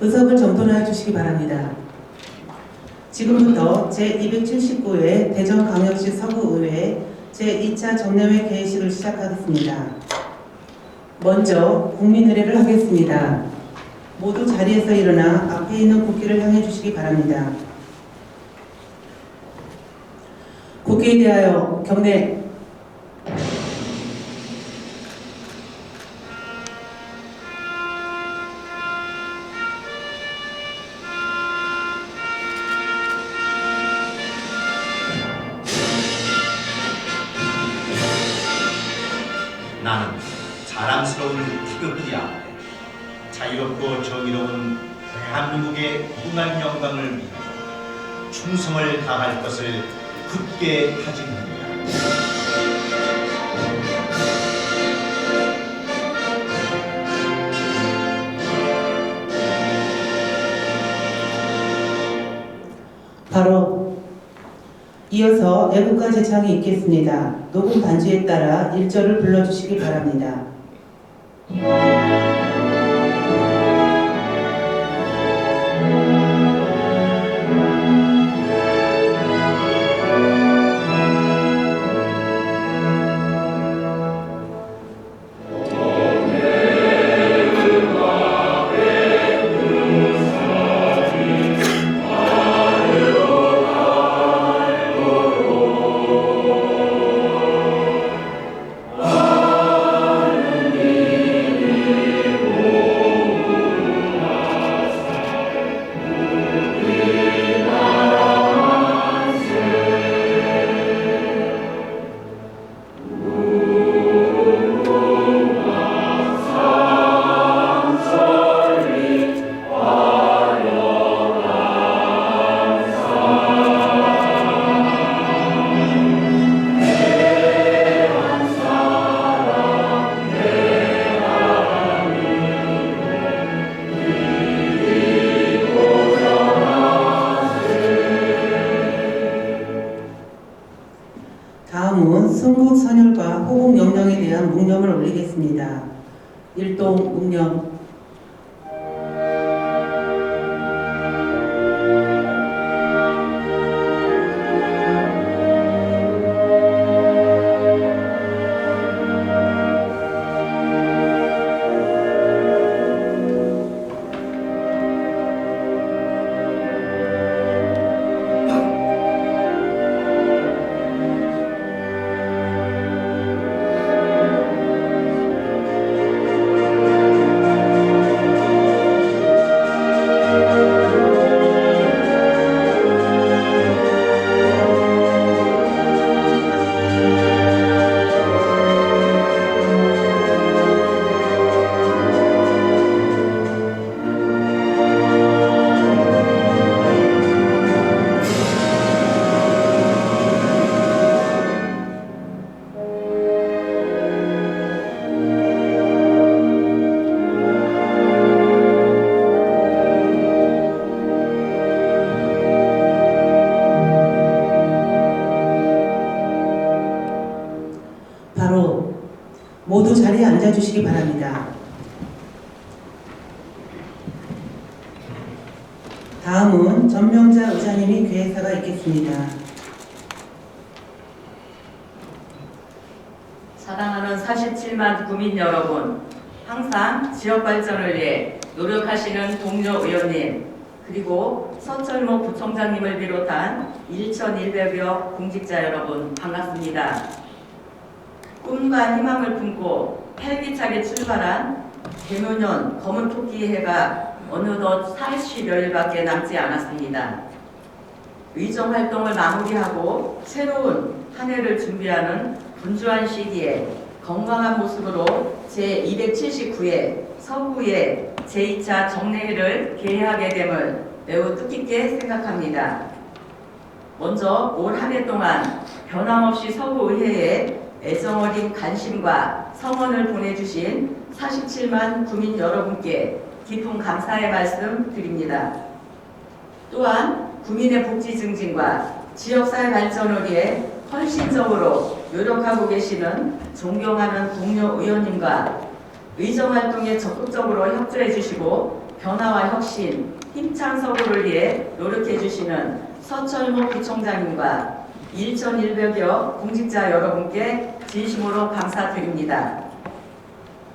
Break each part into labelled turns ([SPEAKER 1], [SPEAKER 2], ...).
[SPEAKER 1] 의석을 정돈하여 주시기 바랍니다. 지금부터 제279회 대전광역시 서구의회 제2차 정례회 개회식을 시작하겠습니다. 먼저 국민의례를 하겠습니다. 모두 자리에서 일어나 앞에 있는 국기를 향해 주시기 바랍니다. 국기에 대하여 경례.
[SPEAKER 2] 나는 자랑스러운 태극기 아래 자유롭고 정의로운 대한민국의 무궁한 영광을 위해 충성을 다할 것을 굳게 다짐합니다.
[SPEAKER 1] 바로 이어서 애국가 제창이 있겠습니다. 녹음 반주에 따라 1절을 불러주시기 바랍니다. 다음은 순국선열과 호국영령에 대한 묵념을 올리겠습니다. 일동 묵념. 바로 모두 자리에 앉아주시기 바랍니다. 다음은 전명자 의사님이 괴사가 있겠습니다.
[SPEAKER 3] 사랑하는 47만 구민 여러분, 항상 지역 발전을 위해 노력하시는 동료 의원님, 그리고 서철모 부총장님을 비롯한 1,100여 공직자 여러분 반갑습니다. 꿈과 희망을 품고 활기차게 출발한 개묘년 검은토끼 해가 어느덧 40여일밖에 남지 않았습니다. 의정 활동을 마무리하고 새로운 한 해를 준비하는 분주한 시기에 건강한 모습으로 제279회 서구의 제2차 정례회를 개회하게 됨을 매우 뜻깊게 생각합니다. 먼저 올 한 해 동안 변함없이 서구의회에 애정어린 관심과 성원을 보내주신 47만 구민 여러분께 깊은 감사의 말씀 드립니다. 또한 국민의 복지 증진과 지역사회 발전을 위해 헌신적으로 노력하고 계시는 존경하는 동료 의원님과 의정활동에 적극적으로 협조해 주시고 변화와 혁신, 힘찬 서구를 위해 노력해 주시는 서철모 부총장님과 1,100여 공직자 여러분께 진심으로 감사드립니다.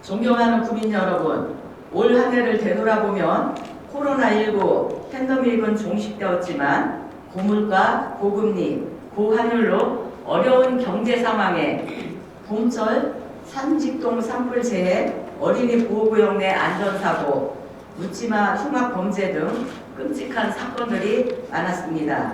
[SPEAKER 3] 존경하는 국민 여러분, 올 한 해를 되돌아보면 코로나19 팬데믹은 종식되었지만 고물가, 고금리, 고환율로 어려운 경제 상황에 봄철 산직동 산불재해, 어린이 보호구역 내 안전사고, 묻지마 흉악 범죄 등 끔찍한 사건들이 많았습니다.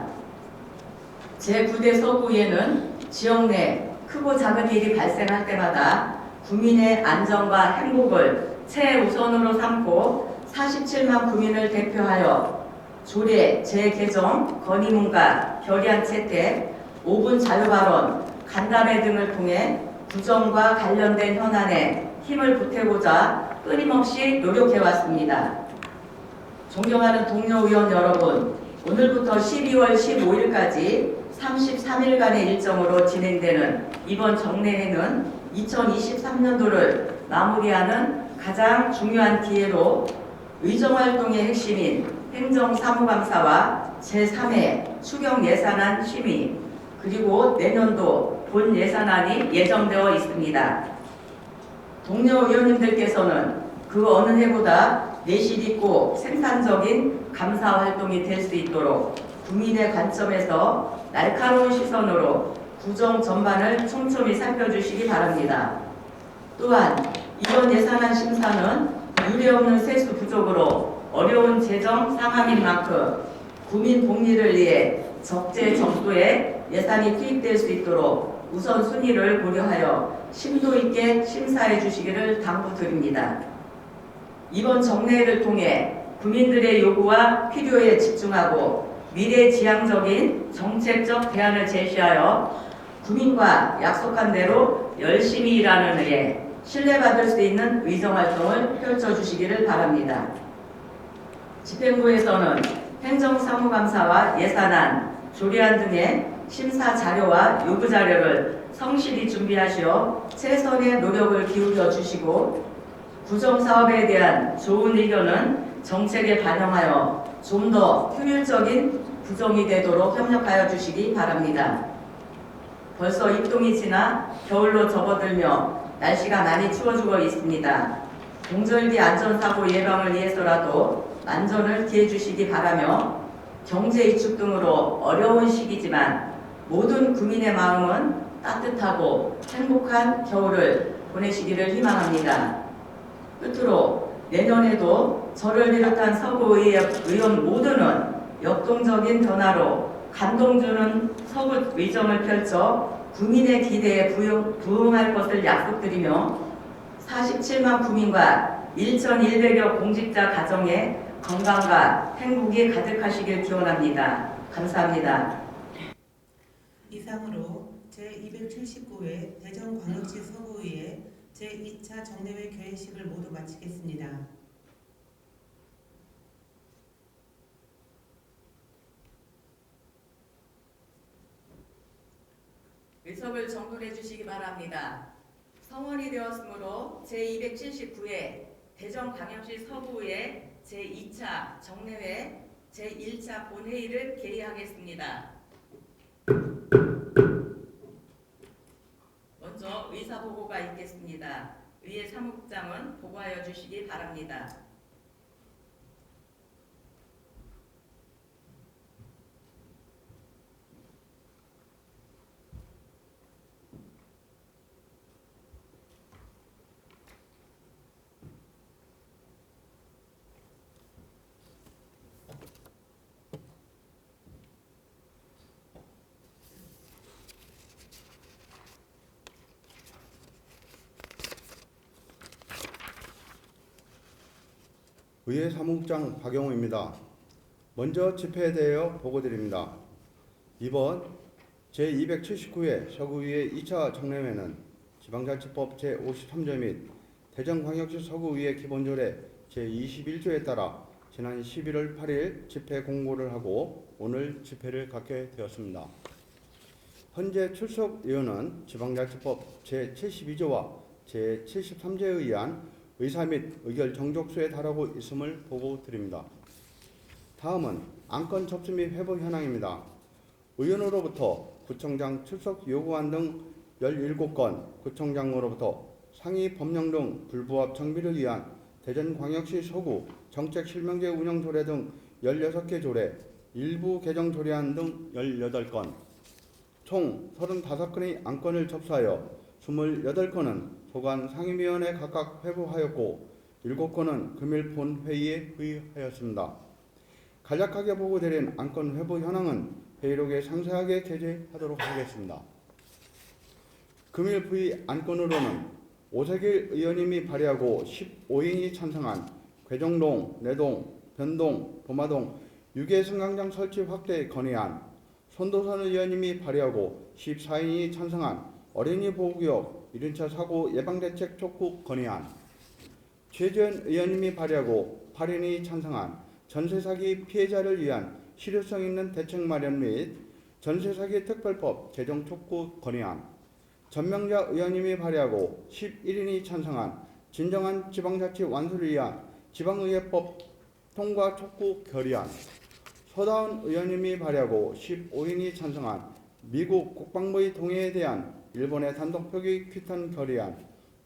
[SPEAKER 3] 제9대 서구의회는 지역 내 크고 작은 일이 발생할 때마다 국민의 안전과 행복을 최우선으로 삼고 47만 국민을 대표하여 조례, 재개정, 건의문과 결의안 채택, 5분 자유발언, 간담회 등을 통해 구정과 관련된 현안에 힘을 보태고자 끊임없이 노력해왔습니다. 존경하는 동료 의원 여러분, 오늘부터 12월 15일까지 33일간의 일정으로 진행되는 이번 정례회는 2023년도를 마무리하는 가장 중요한 기회로 의정활동의 핵심인 행정사무감사와 제3회 추경예산안 심의, 그리고 내년도 본 예산안이 예정되어 있습니다. 동료 의원님들께서는 그 어느 해보다 내실 있고 생산적인 감사 활동이 될 수 있도록 국민의 관점에서 날카로운 시선으로 구정 전반을 촘촘히 살펴주시기 바랍니다. 또한 이번 예산안 심사는 유례없는 세수 부족으로 어려운 재정 상황인 만큼 국민 복리를 위해 적재적소에 예산이 투입될 수 있도록 우선순위를 고려하여 심도 있게 심사해 주시기를 당부드립니다. 이번 정례회를 통해 국민들의 요구와 필요에 집중하고 미래지향적인 정책적 대안을 제시하여 국민과 약속한 대로 열심히 일하는 의에 신뢰받을 수 있는 의정활동을 펼쳐주시기를 바랍니다. 집행부에서는 행정사무감사와 예산안, 조례안 등의 심사 자료와 요구 자료를 성실히 준비하시어 최선의 노력을 기울여 주시고 구정사업에 대한 좋은 의견은 정책에 반영하여 좀 더 효율적인 구정이 되도록 협력하여 주시기 바랍니다. 벌써 입동이 지나 겨울로 접어들며 날씨가 많이 추워지고 있습니다. 동절기 안전사고 예방을 위해서라도 만전을 기해 주시기 바라며 경제 위축 등으로 어려운 시기지만 모든 국민의 마음은 따뜻하고 행복한 겨울을 보내시기를 희망합니다. 끝으로 내년에도 저를 비롯한 서구의회 의원 모두는 역동적인 변화로 감동 주는 서구 의정을 펼쳐 국민의 기대에 부응할 것을 약속드리며 47만 국민과 1,100여 공직자 가정에 건강과 행복이 가득하시길 기원합니다. 감사합니다.
[SPEAKER 1] 이상으로 제279회 대전광역시 서구의회 제2차 정례회 개회식을 모두 마치겠습니다.
[SPEAKER 3] 의석을 정돈해 주시기 바랍니다. 성원이 되었으므로 제279회 대전광역시 서구의회 제2차 정례회 제1차 본회의를 개의하겠습니다. 먼저 의사보고가 있겠습니다. 의회 사무국장은 보고하여 주시기 바랍니다.
[SPEAKER 4] 의회 사무국장 박영호입니다. 먼저 집회에 대하여 보고드립니다. 이번 제279회 서구의회 2차 정례회는 지방자치법 제53조 및 대전광역시 서구의회 기본조례 제21조에 따라 지난 11월 8일 집회 공고를 하고 오늘 집회를 갖게 되었습니다. 현재 출석 의원은 지방자치법 제72조와 제73조에 의한 의사 및 의결 정족수에 달하고 있음을 보고드립니다. 다음은 안건 접수 및 회부 현황입니다. 의원으로부터 구청장 출석 요구안 등 17건, 구청장으로부터 상위 법령 등 불부합 정비를 위한 대전광역시 서구 정책실명제 운영 조례 등 16개 조례, 일부 개정 조례안 등 18건, 총 35건의 안건을 접수하여 28건은 소관 상임위원회 각각 회부하였고 7건은 금일 본회의에 의하였습니다. 간략하게 보고드린 안건 회부 현황은 회의록에 상세하게 게재하도록 하겠습니다. 금일 부의 안건으로는 오세길 의원님이 발의하고 15인이 찬성한 괴정동, 내동, 변동, 도마동 유괴승강장 설치 확대 건의안, 손도선 의원님이 발의하고 14인이 찬성한 어린이 보호구역 1인차 사고 예방대책 촉구 건의안, 최재현 의원님이 발의하고 8인이 찬성한 전세사기 피해자를 위한 실효성 있는 대책 마련 및 전세사기 특별법 제정 촉구 건의안, 전명자 의원님이 발의하고 11인이 찬성한 진정한 지방자치 완수를 위한 지방의회법 통과 촉구 결의안, 서다운 의원님이 발의하고 15인이 찬성한 미국 국방부의 동의에 대한 일본의 단독 표기 규탄 결의안,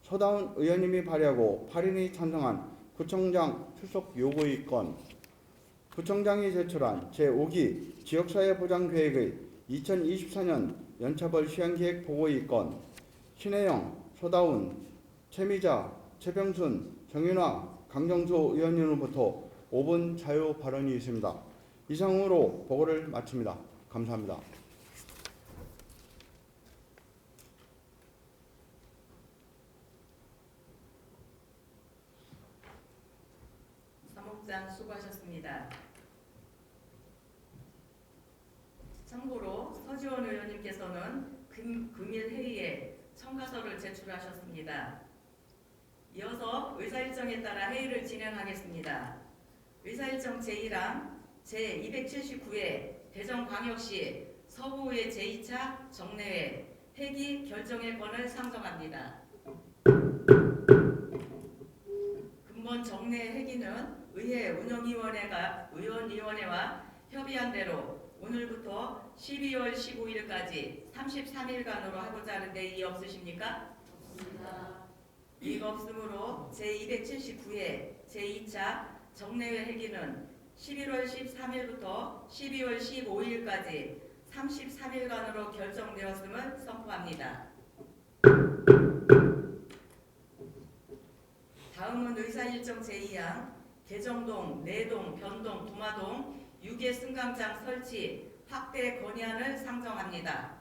[SPEAKER 4] 서다운 의원님이 발의하고 8인이 찬성한 구청장 출석 요구의 건, 구청장이 제출한 제5기 지역사회 보장 계획의 2024년 연차벌 시행계획 보고의 건, 신혜영, 서다운, 최미자, 최병순, 정윤화, 강정수 의원님으로부터 5분 자유 발언이 있습니다. 이상으로 보고를 마칩니다. 감사합니다.
[SPEAKER 3] 사무국장 수고하셨습니다. 참고로 서지원 의원님께서는 금일 회의에 첨가서를 제출하셨습니다. 이어서 의사일정에 따라 회의를 진행하겠습니다. 의사일정 제1항 제279회 대전광역시 서구의 제2차 정례회 회기 결정의 건을 상정합니다. 근본 정례 회기는 의회 운영위원회와 협의한 대로 오늘부터 12월 15일까지 33일간으로 하고자 하는데 이의 없으십니까? 없습니다. 이의가 없으므로 제279회 제2차 정례회 회기는 11월 13일부터 12월 15일까지 33일간으로 결정되었음을 선포합니다. 다음은 의사일정 제2항 개정동, 내동, 변동, 도마동 유괴 승강장 설치 확대 건의안을 상정합니다.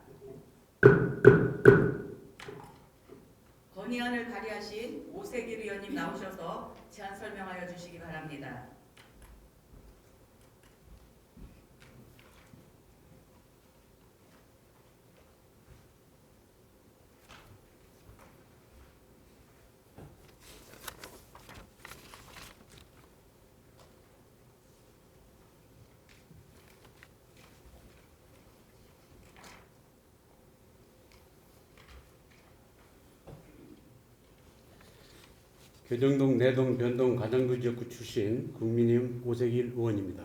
[SPEAKER 3] 건의안을 발의하신 오세길 의원님 나오셔서 제안 설명하여 주시기 바랍니다.
[SPEAKER 5] 괴정동, 내동, 변동 가장구 지역구 출신 국민의힘 오세길 의원입니다.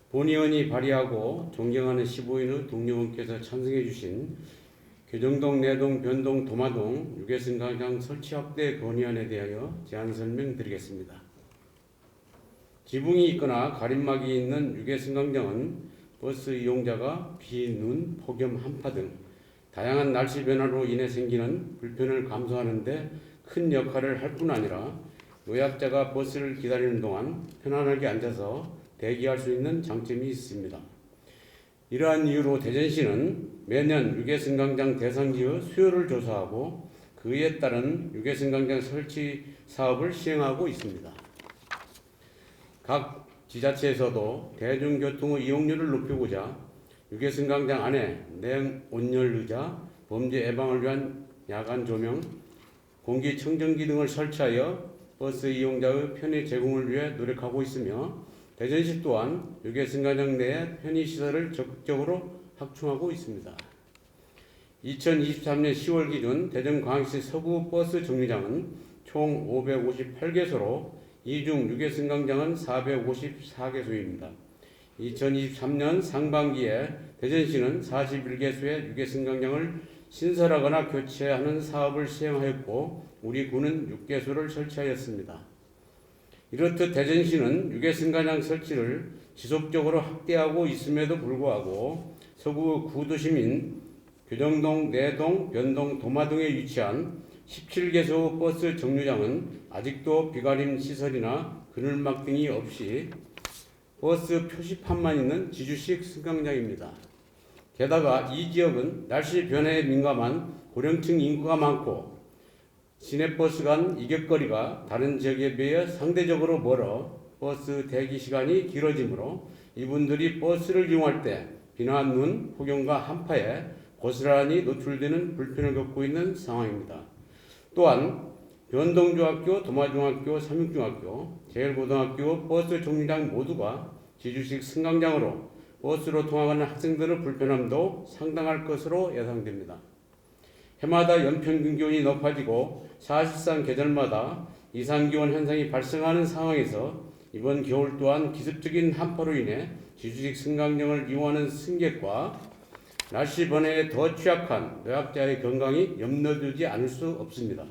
[SPEAKER 5] 본 의원이 발의하고 존경하는 15인의 동료원께서 찬성해 주신 괴정동, 내동, 변동, 도마동 유괴승강장 설치 확대 건의안에 대하여 제안 설명드리겠습니다. 지붕이 있거나 가림막이 있는 유괴승강장은 버스 이용자가 비, 눈, 폭염, 한파 등 다양한 날씨 변화로 인해 생기는 불편을 감소하는 데 큰 역할을 할 뿐 아니라 노약자가 버스를 기다리는 동안 편안하게 앉아서 대기할 수 있는 장점이 있습니다. 이러한 이유로 대전시는 매년 유괴승강장 대상지의 수요를 조사하고 그에 따른 유괴승강장 설치 사업을 시행하고 있습니다. 각 지자체에서도 대중교통의 이용률을 높이고자 유괴승강장 안에 냉온열 의자, 범죄 예방을 위한 야간 조명, 공기청정기 등을 설치하여 버스 이용자의 편의 제공을 위해 노력하고 있으며 대전시 또한 유괴승강장 내에 편의시설을 적극적으로 확충하고 있습니다. 2023년 10월 기준 대전광역시 서구 버스 정류장은 총 558개소로 이 중 유계 승강장은 454개소입니다. 2023년 상반기에 대전시는 41개소의 유계 승강장을 신설하거나 교체하는 사업을 시행하였고 우리 군은 6개소를 설치하였습니다. 이렇듯 대전시는 유계 승강장 설치를 지속적으로 확대하고 있음에도 불구하고 서구 구도심인 교정동, 내동, 변동, 도마동에 위치한 17개소 버스 정류장은 아직도 비가림 시설이나 그늘막 등이 없이 버스 표시판만 있는 지주식 승강장입니다. 게다가 이 지역은 날씨 변화에 민감한 고령층 인구가 많고 시내버스 간 이격거리가 다른 지역에 비해 상대적으로 멀어 버스 대기 시간이 길어지므로 이분들이 버스를 이용할 때 비나 눈, 폭염과 한파에 고스란히 노출되는 불편을 겪고 있는 상황입니다. 또한 변동중학교, 도마중학교, 삼육중학교, 제일고등학교 버스 정류장 모두가 지주식 승강장으로 버스로 통학하는 학생들의 불편함도 상당할 것으로 예상됩니다. 해마다 연평균 기온이 높아지고 사실상 계절마다 이상기온 현상이 발생하는 상황에서 이번 겨울 또한 기습적인 한파로 인해 지주식 승강장을 이용하는 승객과 날씨 변화에 더 취약한 노약자의 건강이 염려되지 않을 수 없습니다.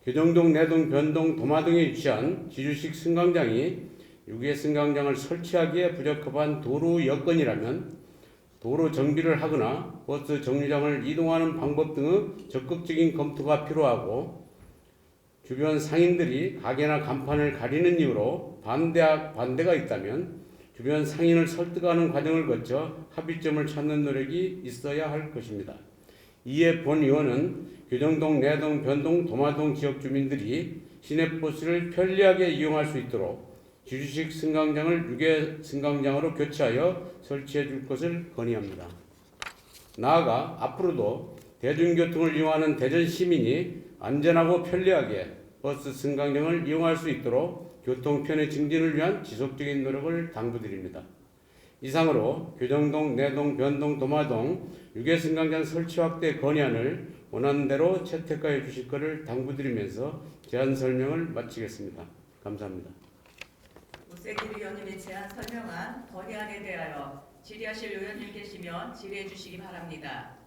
[SPEAKER 5] 교정동, 내동, 변동, 도마동에 위치한 지주식 승강장이 유계 승강장을 설치하기에 부적합한 도로 여건이라면 도로 정비를 하거나 버스 정류장을 이동하는 방법 등의 적극적인 검토가 필요하고 주변 상인들이 가게나 간판을 가리는 이유로 반대가 있다면 주변 상인을 설득하는 과정을 거쳐 합의점을 찾는 노력이 있어야 할 것입니다. 이에 본 의원은 교정동, 내동, 변동, 도마동 지역 주민들이 시내버스를 편리하게 이용할 수 있도록 지주식 승강장을 유계 승강장으로 교체하여 설치해 줄 것을 건의합니다. 나아가 앞으로도 대중교통을 이용하는 대전 시민이 안전하고 편리하게 버스 승강장을 이용할 수 있도록 교통 편의 증진을 위한 지속적인 노력을 당부드립니다. 이상으로 교정동, 내동, 변동, 도마동 유계 승강장 설치 확대 건의안을 원하는 대로 채택하여 주실 것을 당부드리면서 제안 설명을 마치겠습니다. 감사합니다.
[SPEAKER 3] 우세길 의원님의 제안 설명안 건의안에 대하여 질의하실 의원님 계시면 질의해 주시기 바랍니다.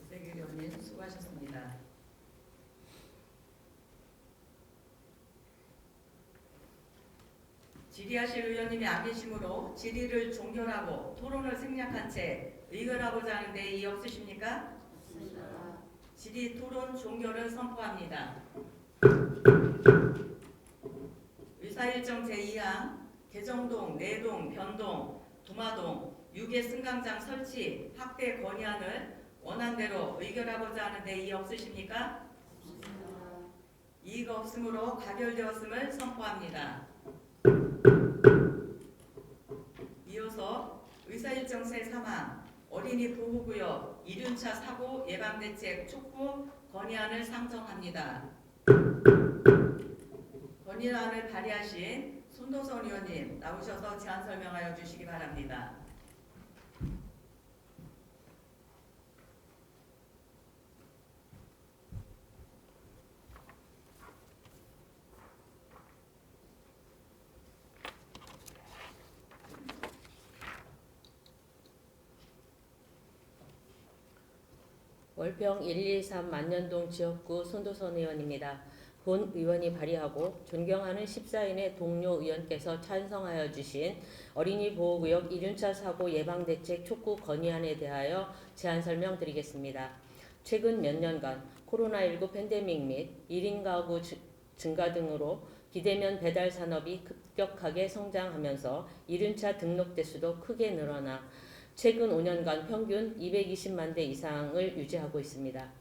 [SPEAKER 3] 우세길 의원님 수고하셨습니다. 질의하실 의원님이 안 계시므로 질의를 종결하고 토론을 생략한 채 의결하고자 하는데 이의 없으십니까? 없습니다. 질의 토론 종결을 선포합니다. 의사일정 제2항 개정동, 내동, 변동, 도마동 유계 승강장 설치 확대 건의안을 원안대로 의결하고자 하는데 이의 없으십니까? 없습니다. 이의가 없으므로 가결되었음을 선포합니다. 이어서 의사일정세 3항 어린이 보호구역 이륜차 사고 예방대책 촉구 건의안을 상정합니다. 건의안을 발의하신 손도선 의원님 나오셔서 제안 설명하여 주시기 바랍니다.
[SPEAKER 6] 월평 123 만년동 지역구 손도선 의원입니다. 본 의원이 발의하고 존경하는 14인의 동료 의원께서 찬성하여 주신 어린이 보호구역 이륜차 사고 예방대책 촉구 건의안에 대하여 제안 설명드리겠습니다. 최근 몇 년간 코로나19 팬데믹 및 1인 가구 증가 등으로 비대면 배달 산업이 급격하게 성장하면서 이륜차 등록 대수도 크게 늘어나 최근 5년간 평균 220만 대 이상을 유지하고 있습니다.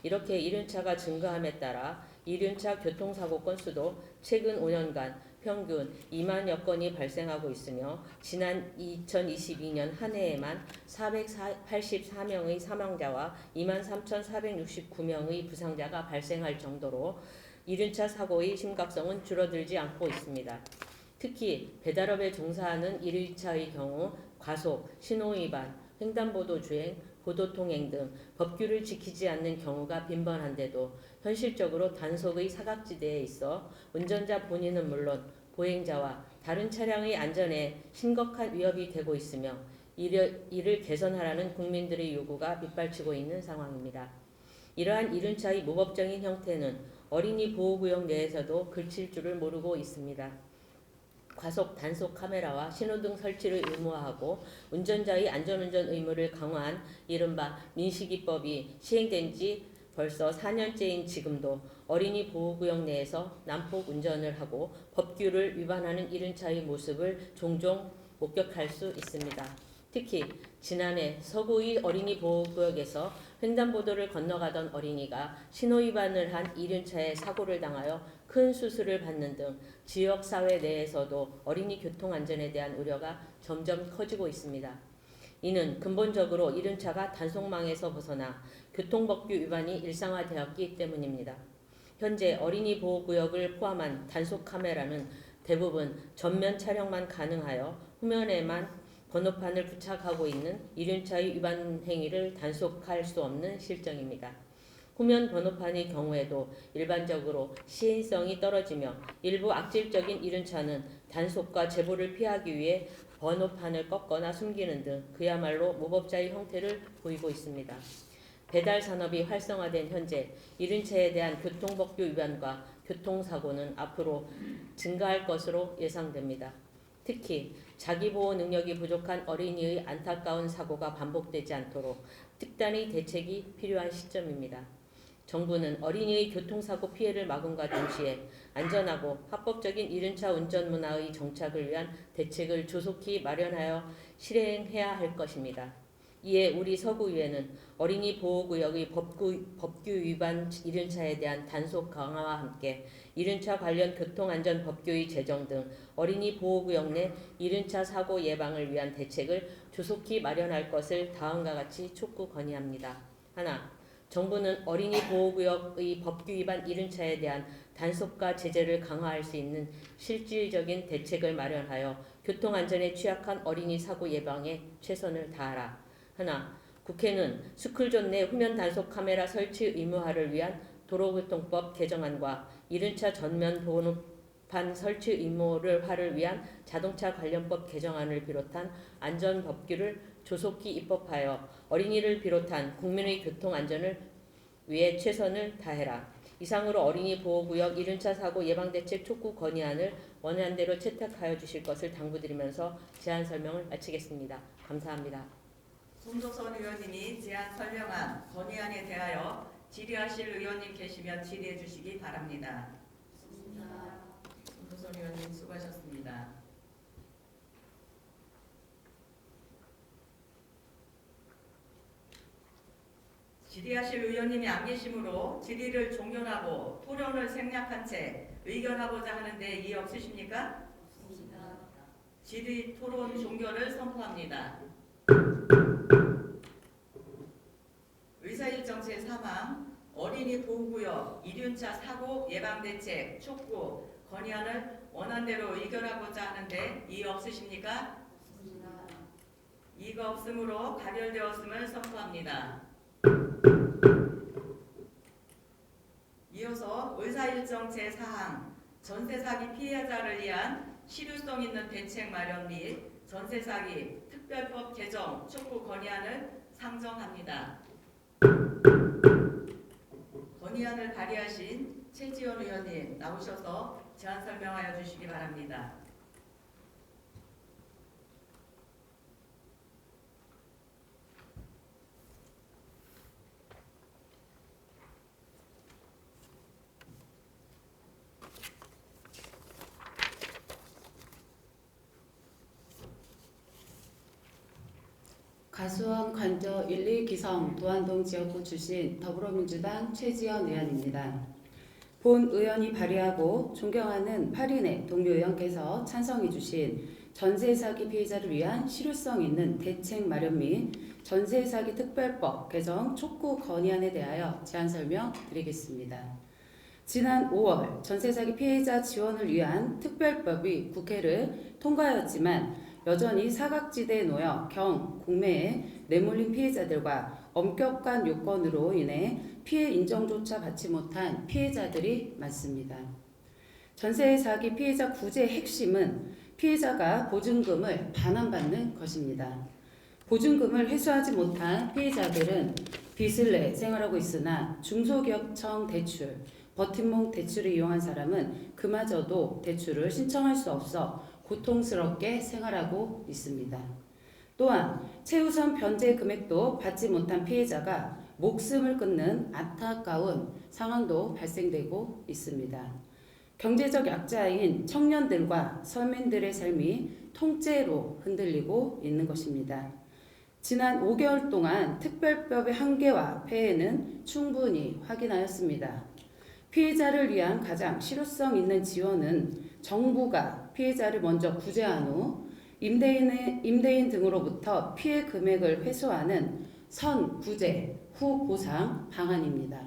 [SPEAKER 6] 이렇게 이륜차가 증가함에 따라 이륜차 교통사고 건수도 최근 5년간 평균 2만여 건이 발생하고 있으며 지난 2022년 한 해에만 484명의 사망자와 23,469명의 부상자가 발생할 정도로 이륜차 사고의 심각성은 줄어들지 않고 있습니다. 특히 배달업에 종사하는 이륜차의 경우 과속, 신호위반, 횡단보도 주행, 보도통행 등 법규를 지키지 않는 경우가 빈번한데도 현실적으로 단속의 사각지대에 있어 운전자 본인은 물론 보행자와 다른 차량의 안전에 심각한 위협이 되고 있으며 이를 개선하라는 국민들의 요구가 빗발치고 있는 상황입니다. 이러한 이륜차의 무법적인 형태는 어린이 보호구역 내에서도 그칠 줄을 모르고 있습니다. 과속 단속 카메라와 신호등 설치를 의무화하고 운전자의 안전운전 의무를 강화한 이른바 민식이법이 시행된 지 벌써 4년째인 지금도 어린이 보호구역 내에서 난폭 운전을 하고 법규를 위반하는 이륜차의 모습을 종종 목격할 수 있습니다. 특히 지난해 서구의 어린이 보호구역에서 횡단보도를 건너가던 어린이가 신호위반을 한 이륜차에 사고를 당하여 큰 수술을 받는 등 지역사회 내에서도 어린이 교통안전에 대한 우려가 점점 커지고 있습니다. 이는 근본적으로 이륜차가 단속망에서 벗어나 교통법규 위반이 일상화되었기 때문입니다. 현재 어린이 보호구역을 포함한 단속 카메라는 대부분 전면 촬영만 가능하여 후면에만 번호판을 부착하고 있는 이륜차의 위반 행위를 단속할 수 없는 실정입니다. 후면 번호판의 경우에도 일반적으로 시인성이 떨어지며 일부 악질적인 이륜차는 단속과 제보를 피하기 위해 번호판을 꺾거나 숨기는 등 그야말로 무법자의 형태를 보이고 있습니다. 배달 산업이 활성화된 현재 이륜차에 대한 교통법규 위반과 교통사고는 앞으로 증가할 것으로 예상됩니다. 특히 자기보호 능력이 부족한 어린이의 안타까운 사고가 반복되지 않도록 특단의 대책이 필요한 시점입니다. 정부는 어린이의 교통사고 피해를 막음과 동시에 안전하고 합법적인 이륜차 운전 문화의 정착을 위한 대책을 조속히 마련하여 실행해야 할 것입니다. 이에 우리 서구의회는 어린이 보호구역의 법규 위반 이륜차에 대한 단속 강화와 함께 이륜차 관련 교통안전 법규의 제정 등 어린이 보호구역 내 이륜차 사고 예방을 위한 대책을 조속히 마련할 것을 다음과 같이 촉구 건의합니다. 하나, 정부는 어린이 보호구역의 법규 위반 이륜차에 대한 단속과 제재를 강화할 수 있는 실질적인 대책을 마련하여 교통안전에 취약한 어린이 사고 예방에 최선을 다하라. 하나, 국회는 스쿨존 내 후면 단속 카메라 설치 의무화를 위한 도로교통법 개정안과 이륜차 전면 번호판 설치 의무화를 위한 자동차 관련법 개정안을 비롯한 안전법규를 조속히 입법하여 어린이를 비롯한 국민의 교통안전을 위해 최선을 다해라. 이상으로 어린이 보호구역 이륜차 사고 예방대책 촉구 건의안을 원안대로 채택하여 주실 것을 당부드리면서 제안 설명을 마치겠습니다. 감사합니다.
[SPEAKER 3] 손도선 의원님이 제안 설명한 건의안에 대하여 질의하실 의원님 계시면 질의해 주시기 바랍니다. 손도선 의원님 수고하셨습니다. 질의하실 의원님이 안 계시므로 질의를 종결하고 토론을 생략한 채 의결하고자 하는데 이의 없으십니까? 없습니다. 질의 토론 종결을 선포합니다. 의사일정 제3항 어린이 보호구역 이륜차 사고 예방대책 촉구 건의안을 원안대로 의결하고자 하는데 이의 없으십니까? 없습니다. 이의가 없으므로 가결되었음을 선포합니다. 이어서 의사일정 제4항 전세사기 피해자를 위한 실효성 있는 대책 마련 및 전세사기 특별법 개정 촉구 건의안을 상정합니다. 건의안을 발의하신 최지원 의원님 나오셔서 제안 설명하여 주시기 바랍니다.
[SPEAKER 7] 가수원 관저 1, 2기성 도안동 지역구 출신 더불어민주당 최지연 의원입니다. 본 의원이 발의하고 존경하는 8인의 동료 의원께서 찬성해 주신 전세사기 피해자를 위한 실효성 있는 대책 마련 및 전세사기 특별법 개정 촉구 건의안에 대하여 제안 설명 드리겠습니다. 지난 5월 전세사기 피해자 지원을 위한 특별법이 국회를 통과하였지만 여전히 사각지대에 놓여 공매에 내몰린 피해자들과 엄격한 요건으로 인해 피해 인정조차 받지 못한 피해자들이 많습니다. 전세 사기 피해자 구제의 핵심은 피해자가 보증금을 반환받는 것입니다. 보증금을 회수하지 못한 피해자들은 빚을 내 생활하고 있으나 중소기업청 대출, 버팀목 대출을 이용한 사람은 그마저도 대출을 신청할 수 없어 고통스럽게 생활하고 있습니다. 또한 최우선 변제 금액도 받지 못한 피해자가 목숨을 끊는 안타까운 상황도 발생되고 있습니다. 경제적 약자인 청년들과 서민들의 삶이 통째로 흔들리고 있는 것입니다. 지난 5개월 동안 특별법의 한계와 폐해는 충분히 확인하였습니다. 피해자를 위한 가장 실효성 있는 지원은 정부가 피해자를 먼저 구제한 후 임대인 등으로부터 피해 금액을 회수하는 선구제 후 보상 방안입니다.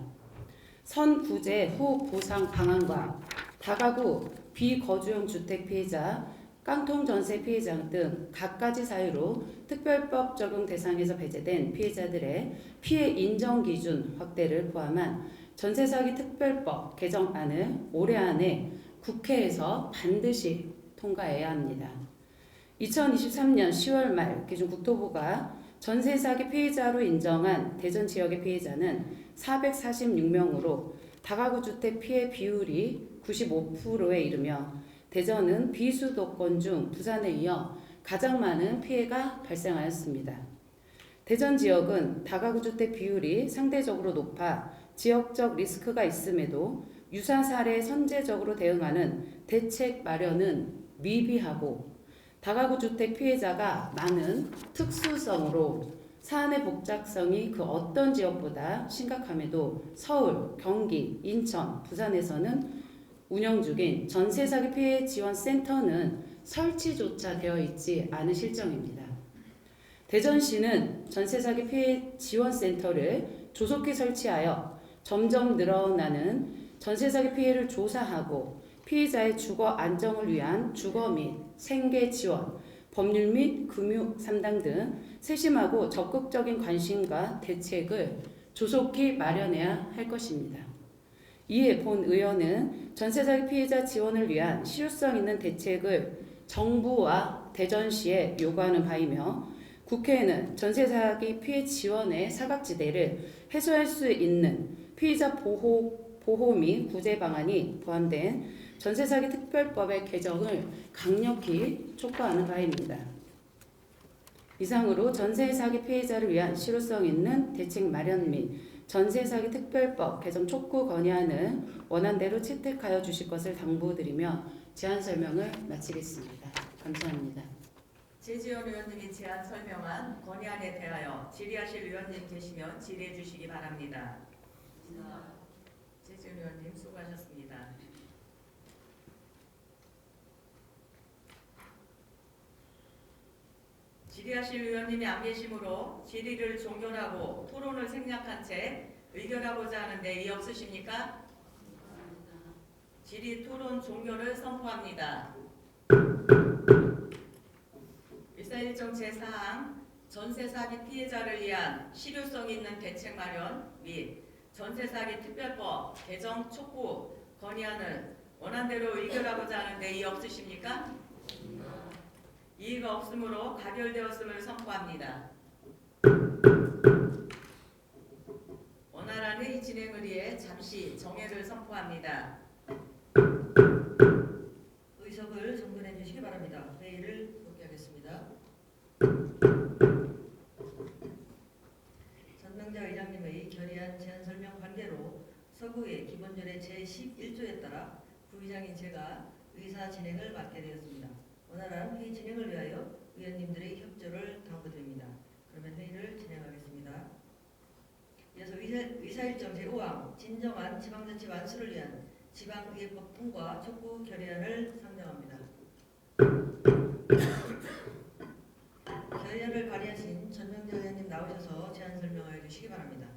[SPEAKER 7] 선구제 후 보상 방안과 다가구 비거주용 주택 피해자, 깡통 전세 피해자 등 갖가지 사유로 특별법 적용 대상에서 배제된 피해자들의 피해 인정 기준 확대를 포함한 전세 사기 특별법 개정안을 올해 안에 국회에서 반드시 통과해야 합니다. 2023년 10월 말 기준 국토부가 전세 사기 피해자로 인정한 대전 지역의 피해자는 446명으로 다가구 주택 피해 비율이 95%에 이르며 대전은 비수도권 중 부산에 이어 가장 많은 피해가 발생하였습니다. 대전 지역은 다가구 주택 비율이 상대적으로 높아 지역적 리스크가 있음에도 유사 사례에 선제적으로 대응하는 대책 마련은 미비하고 다가구 주택 피해자가 많은 특수성으로 사안의 복잡성이 그 어떤 지역보다 심각함에도 서울, 경기, 인천, 부산에서는 운영 중인 전세 사기 피해 지원 센터는 설치조차 되어 있지 않은 실정입니다. 대전시는 전세 사기 피해 지원 센터를 조속히 설치하여 점점 늘어나는 전세 사기 피해를 조사하고 피해자의 주거 안정을 위한 주거 및 생계 지원, 법률 및 금융 3당 등 세심하고 적극적인 관심과 대책을 조속히 마련해야 할 것입니다. 이에 본 의원은 전세 사기 피해자 지원을 위한 실효성 있는 대책을 정부와 대전시에 요구하는 바이며 국회에는 전세 사기 피해 지원의 사각지대를 해소할 수 있는 피해자 보호 및 구제 방안이 포함된 전세 사기 특별법의 개정을 강력히 촉구하는 바입니다. 이상으로 전세 사기 피해자를 위한 실효성 있는 대책 마련 및 전세 사기 특별법 개정 촉구 건의안을 원안대로 채택하여 주실 것을 당부드리며 제안 설명을 마치겠습니다. 감사합니다.
[SPEAKER 3] 제지현 의원님이 제안 설명한 건의안에 대하여 질의하실 의원님 계시면 질의해 주시기 바랍니다. 제지현 의원님 수고하셨습니다. 질의하실 의원님이 안 계시므로 질의를 종결하고 토론을 생략한 채 의결하고자 하는데 이의 없으십니까? 질의 토론 종결을 선포합니다. 일사일정 제4항 전세 사기 피해자를 위한 실효성 있는 대책 마련 및 전세 사기 특별법 개정 촉구 건의안을 원안대로 의결하고자 하는데 이의 없으십니까? 이의가 없으므로 가결되었음을 선포합니다. 원활한 회의 진행을 위해 잠시 정회를 선포합니다.
[SPEAKER 8] 의석을 정돈해 주시기 바랍니다. 회의를 복귀하겠습니다. 전명자 의장님의 결의안 제안 설명 관계로 서구의 기본조례 제11조에 따라 부의장인 제가 의사 진행을 맡게 되었습니다. 원활한 회의 진행을 위하여 의원님들의 협조를 당부드립니다. 그러면 회의를 진행하겠습니다. 이어서 의사일정 제5항 진정한 지방자치 완수를 위한 지방의회법 통과 촉구 결의안을 상정합니다. 결의안을 발의하신 전명자 의원님 나오셔서 제안 설명하여 주시기 바랍니다.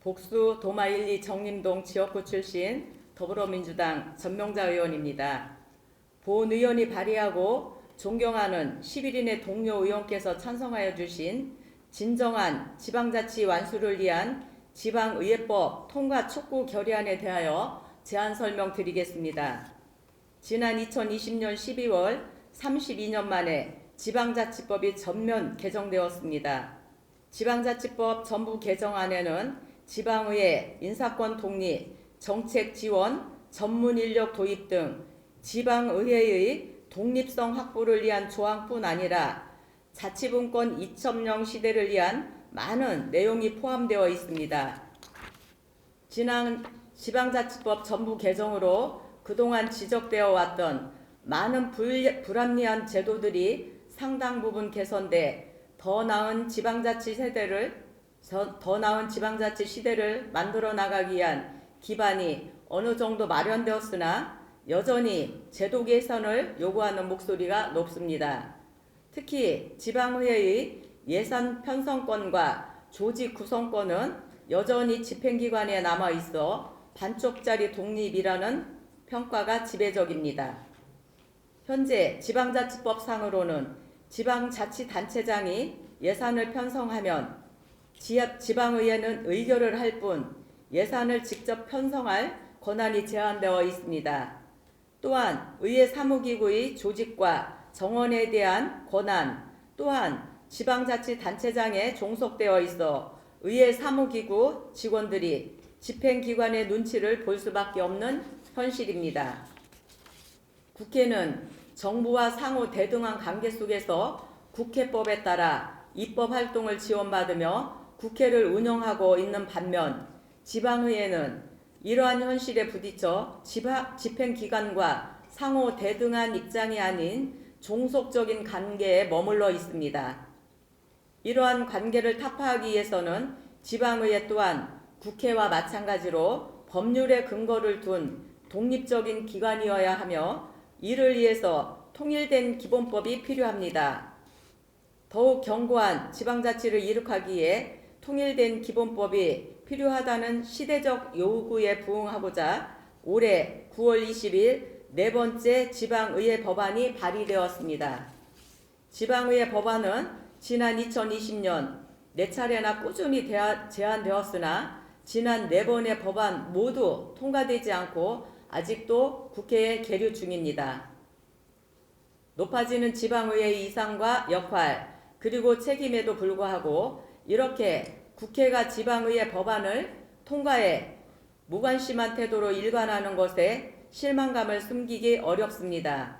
[SPEAKER 6] 복수 도마 1, 2 정림동 지역구 출신 더불어민주당 전명자 의원입니다. 본 의원이 발의하고 존경하는 11인의 동료 의원께서 찬성하여 주신 진정한 지방자치 완수를 위한 지방의회법 통과 촉구 결의안에 대하여 제안 설명드리겠습니다. 지난 2020년 12월 32년 만에 지방자치법이 전면 개정되었습니다. 지방자치법 전부 개정안에는 지방의회 인사권 독립, 정책 지원, 전문 인력 도입 등 지방의회의 독립성 확보를 위한 조항뿐 아니라 자치분권 2.0 시대를 위한 많은 내용이 포함되어 있습니다. 지난 지방자치법 전부 개정으로 그동안 지적되어 왔던 많은 불합리한 제도들이 상당 부분 개선돼 더 나은 지방자치 시대를 만들어 나가기 위한 기반이 어느 정도 마련되었으나 여전히 제도 개선을 요구하는 목소리가 높습니다. 특히 지방의회의 예산 편성권과 조직 구성권은 여전히 집행기관에 남아있어 반쪽짜리 독립이라는 평가가 지배적입니다. 현재 지방자치법상으로는 지방자치단체장이 예산을 편성하면 지방의회는 의결을 할 뿐 예산을 직접 편성할 권한이 제한되어 있습니다. 또한 의회 사무기구의 조직과 정원에 대한 권한 또한 지방자치단체장에 종속되어 있어 의회 사무기구 직원들이 집행기관의 눈치를 볼 수밖에 없는 현실입니다. 국회는 정부와 상호 대등한 관계 속에서 국회법에 따라 입법활동을 지원받으며 국회를 운영하고 있는 반면 지방의회는 이러한 현실에 부딪혀 집행기관과 상호 대등한 입장이 아닌 종속적인 관계에 머물러 있습니다. 이러한 관계를 타파하기 위해서는 지방의회 또한 국회와 마찬가지로 법률의 근거를 둔 독립적인 기관이어야 하며 이를 위해서 통일된 기본법이 필요합니다. 더욱 견고한 지방자치를 이룩하기 위해 통일된 기본법이 필요하다는 시대적 요구에 부응하고자 올해 9월 20일 네 번째 지방의회 법안이 발의되었습니다. 지방의회 법안은 지난 2020년 4차례나 꾸준히 제안되었으나 지난 4번의 법안 모두 통과되지 않고 아직도 국회에 계류 중입니다. 높아지는 지방의회의 이상과 역할 그리고 책임에도 불구하고 이렇게 국회가 지방의회 법안을 통과해 무관심한 태도로 일관하는 것에 실망감을 숨기기 어렵습니다.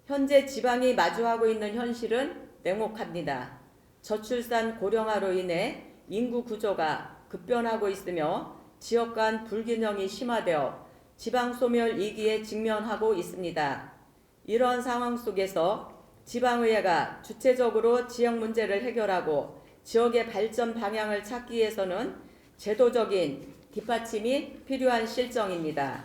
[SPEAKER 6] 현재 지방이 마주하고 있는 현실은 냉혹합니다. 저출산 고령화로 인해 인구 구조가 급변하고 있으며 지역 간 불균형이 심화되어 지방 소멸 위기에 직면하고 있습니다. 이런 상황 속에서 지방의회가 주체적으로 지역 문제를 해결하고 지역의 발전 방향을 찾기 위해서는 제도적인 뒷받침이 필요한 실정입니다.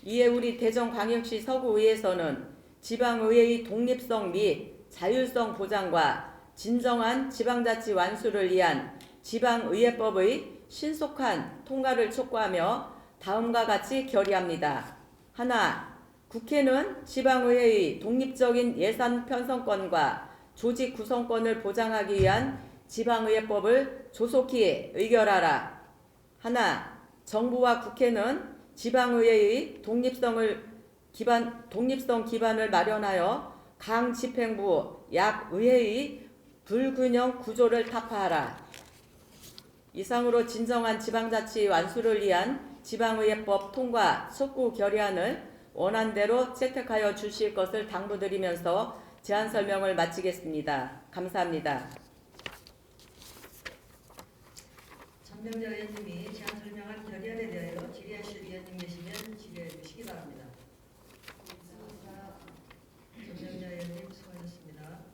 [SPEAKER 6] 이에 우리 대전광역시 서구의회에서는 지방의회의 독립성 및 자율성 보장과 진정한 지방자치 완수를 위한 지방의회법의 신속한 통과를 촉구하며 다음과 같이 결의합니다. 하나, 국회는 지방의회의 독립적인 예산 편성권과 조직 구성권을 보장하기 위한 지방의회법을 조속히 의결하라. 하나, 정부와 국회는 지방의회의 독립성 기반을 마련하여 강 집행부 약의회의 불균형 구조를 타파하라. 이상으로 진정한 지방자치 완수를 위한 지방의회법 통과 촉구 결의안을 원안대로 채택하여 주실 것을 당부드리면서 제안 설명을 마치겠습니다. 감사합니다.
[SPEAKER 8] 전명자 의원님이 제안 설명한 결의안에 대하여 질의하실 의원님 계시면 질의해 주시기 바랍니다. 전명자 의원님 수고하셨습니다.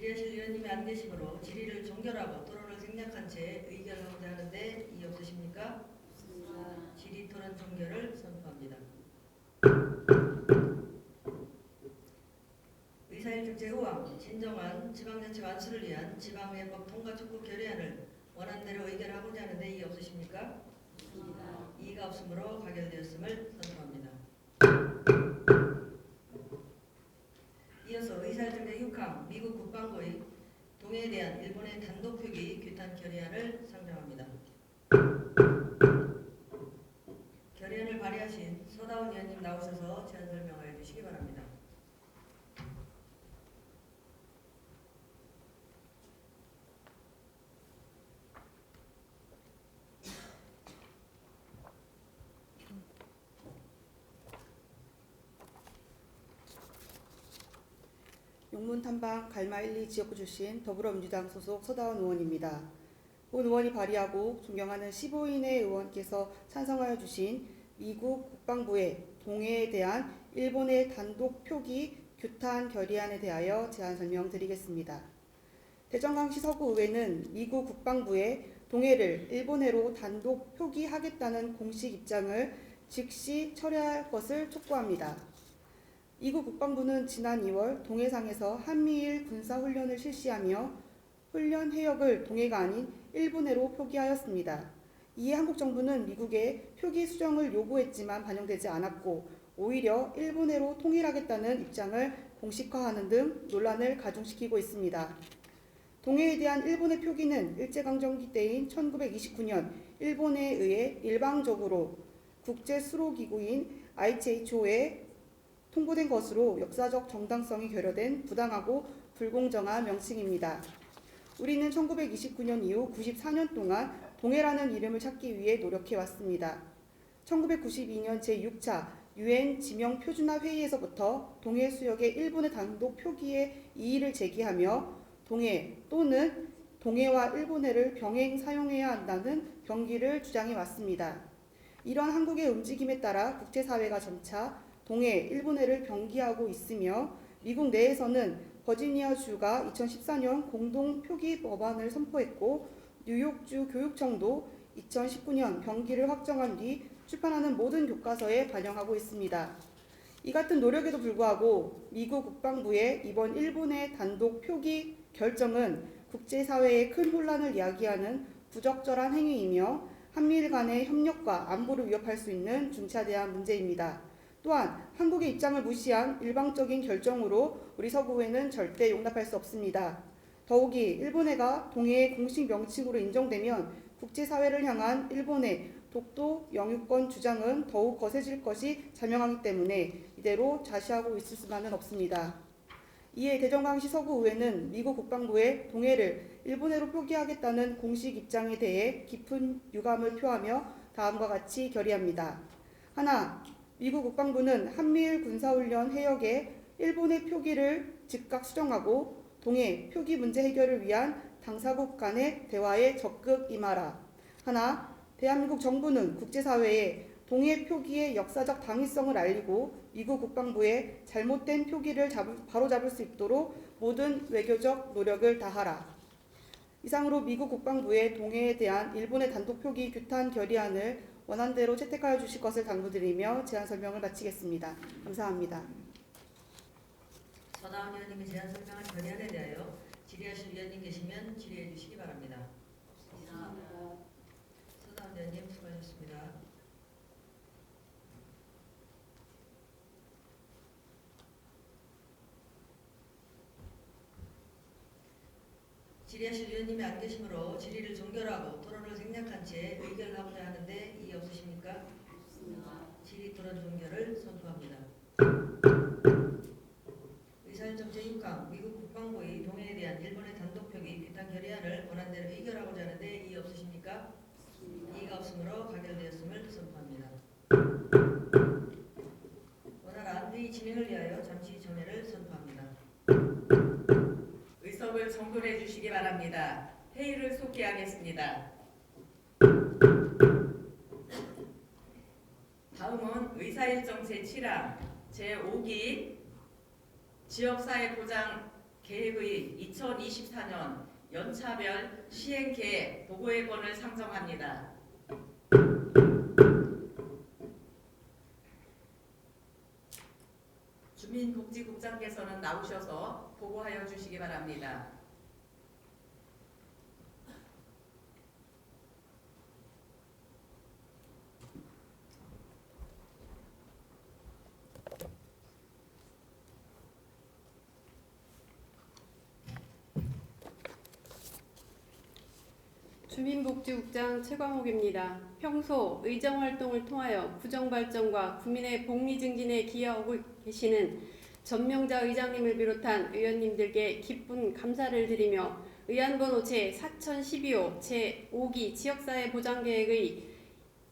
[SPEAKER 8] 질의하실 의원님이 안 계시므로 질의를 종결하고 토론을 생략한 채 의결하고자 하는데 이의 없으십니까? 질의 토론 토론 종결을 선포합니다. 의사일정 제5항 진정한 지방자치 완수를 위한 지방의법 통과 촉구 결의안을 원안대로 의결하고자 하는데 이의 없으십니까? 이의가 없으므로 가결되었음을 선포합니다. 이어서 의사일정 제6항 미국 국방부의 동해에 대한 일본의 단독 표기 규탄 결의안을 상정합니다. 결의안을 발의하신 서다운 의원님 나오셔서 제안 설명을 해주시기 바랍니다.
[SPEAKER 9] 용문탐방 갈마 1, 2 지역구 출신 더불어민주당 소속 서다원 의원입니다. 본 의원이 발의하고 존경하는 15인의 의원께서 찬성하여 주신 미국 국방부의 동해에 대한 일본의 단독 표기 규탄 결의안에 대하여 제안 설명드리겠습니다. 대전광시 서구의회는 미국 국방부의 동해를 일본해로 단독 표기하겠다는 공식 입장을 즉시 철회할 것을 촉구합니다. 미국 국방부는 지난 2월 동해상에서 한미일 군사훈련을 실시하며 훈련 해역을 동해가 아닌 일본해로 표기하였습니다. 이에 한국 정부는 미국의 표기 수정을 요구했지만 반영되지 않았고 오히려 일본해로 통일하겠다는 입장을 공식화하는 등 논란을 가중시키고 있습니다. 동해에 대한 일본의 표기는 일제강점기 때인 1929년 일본에 의해 일방적으로 국제수로기구인 ICHO에 통보된 것으로 역사적 정당성이 결여된 부당하고 불공정한 명칭입니다. 우리는 1929년 이후 94년 동안 동해라는 이름을 찾기 위해 노력해왔습니다. 1992년 제6차 UN 지명표준화 회의에서부터 동해 수역의 일본의 단독 표기에 이의를 제기하며 동해 또는 동해와 일본해를 병행 사용해야 한다는 경기를 주장해 왔습니다. 이런 한국의 움직임에 따라 국제사회가 점차 동해 일본해를 병기하고 있으며 미국 내에서는 버지니아주가 2014년 공동 표기 법안을 선포했고 뉴욕주 교육청도 2019년 병기를 확정한 뒤 출판하는 모든 교과서에 반영하고 있습니다. 이 같은 노력에도 불구하고 미국 국방부의 이번 일본의 단독 표기 결정은 국제사회의 큰 혼란을 야기하는 부적절한 행위이며 한미일 간의 협력과 안보를 위협할 수 있는 중차대한 문제입니다. 또한 한국의 입장을 무시한 일방적인 결정으로 우리 서구회는 절대 용납할 수 없습니다. 더욱이 일본해가 동해의 공식 명칭으로 인정되면 국제사회를 향한 일본의 독도 영유권 주장은 더욱 거세질 것이 자명하기 때문에 이대로 좌시하고 있을 수만은 없습니다. 이에 대전광시 서구의회는 미국 국방부의 동해를 일본해로 표기하겠다는 공식 입장에 대해 깊은 유감을 표하며 다음과 같이 결의합니다. 하나, 미국 국방부는 한미일 군사훈련 해역에 일본의 표기를 즉각 수정하고 동해 표기 문제 해결을 위한 당사국 간의 대화에 적극 임하라. 하나, 대한민국 정부는 국제사회에 동해 표기의 역사적 당위성을 알리고 미국 국방부의 잘못된 표기를 바로잡을 수 있도록 모든 외교적 노력을 다하라. 이상으로 미국 국방부의 동해에 대한 일본의 단독 표기 규탄 결의안을 원안대로 채택하여 주실 것을 당부드리며 제안 설명을 마치겠습니다. 감사합니다.
[SPEAKER 8] 서다운 의원님이 제안 설명한 결의안에 대하여 질의하실 위원님 계시면 질의해 주시기 바랍니다. 서다운 의원님 수고하셨습니다. 질의하실 위원님이 안 계시므로 질의를 종결하고 토론을 생략한 채 의결을 하고자 하는데 이의 없으십니까? 없습니다. 질의 토론 종결을 선포합니다. 의사일정 제6항 미국 국방부의 동해에 대한 일본의 단독 표기 규탄 결의안을 원안대로 의결하고자 하는데 이의 없으십니까? 없습니다. 이의가 없으므로 가결되었음을 선포합니다. 원활한 회의 진행을 위하여 잠시 정회를 선포합니다.
[SPEAKER 3] 의석을 정돈해 주시기 바랍니다. 회의를 속기하겠습니다. 다음은 의사일정 제7항 제5기 지역사회 보장 계획의 2024년 연차별 시행 계획 보고의 권을 상정합니다. 국장께서는 나오셔서 보고하여 주시기 바랍니다.
[SPEAKER 10] 주민복지국장 최광옥입니다. 평소 의정활동을 통하여 구정발전과 국민의 복리 증진에 기여하고 계시는 전명자 의장님을 비롯한 의원님들께 기쁜 감사를 드리며 의안번호 제4012호 제5기 지역사회보장계획의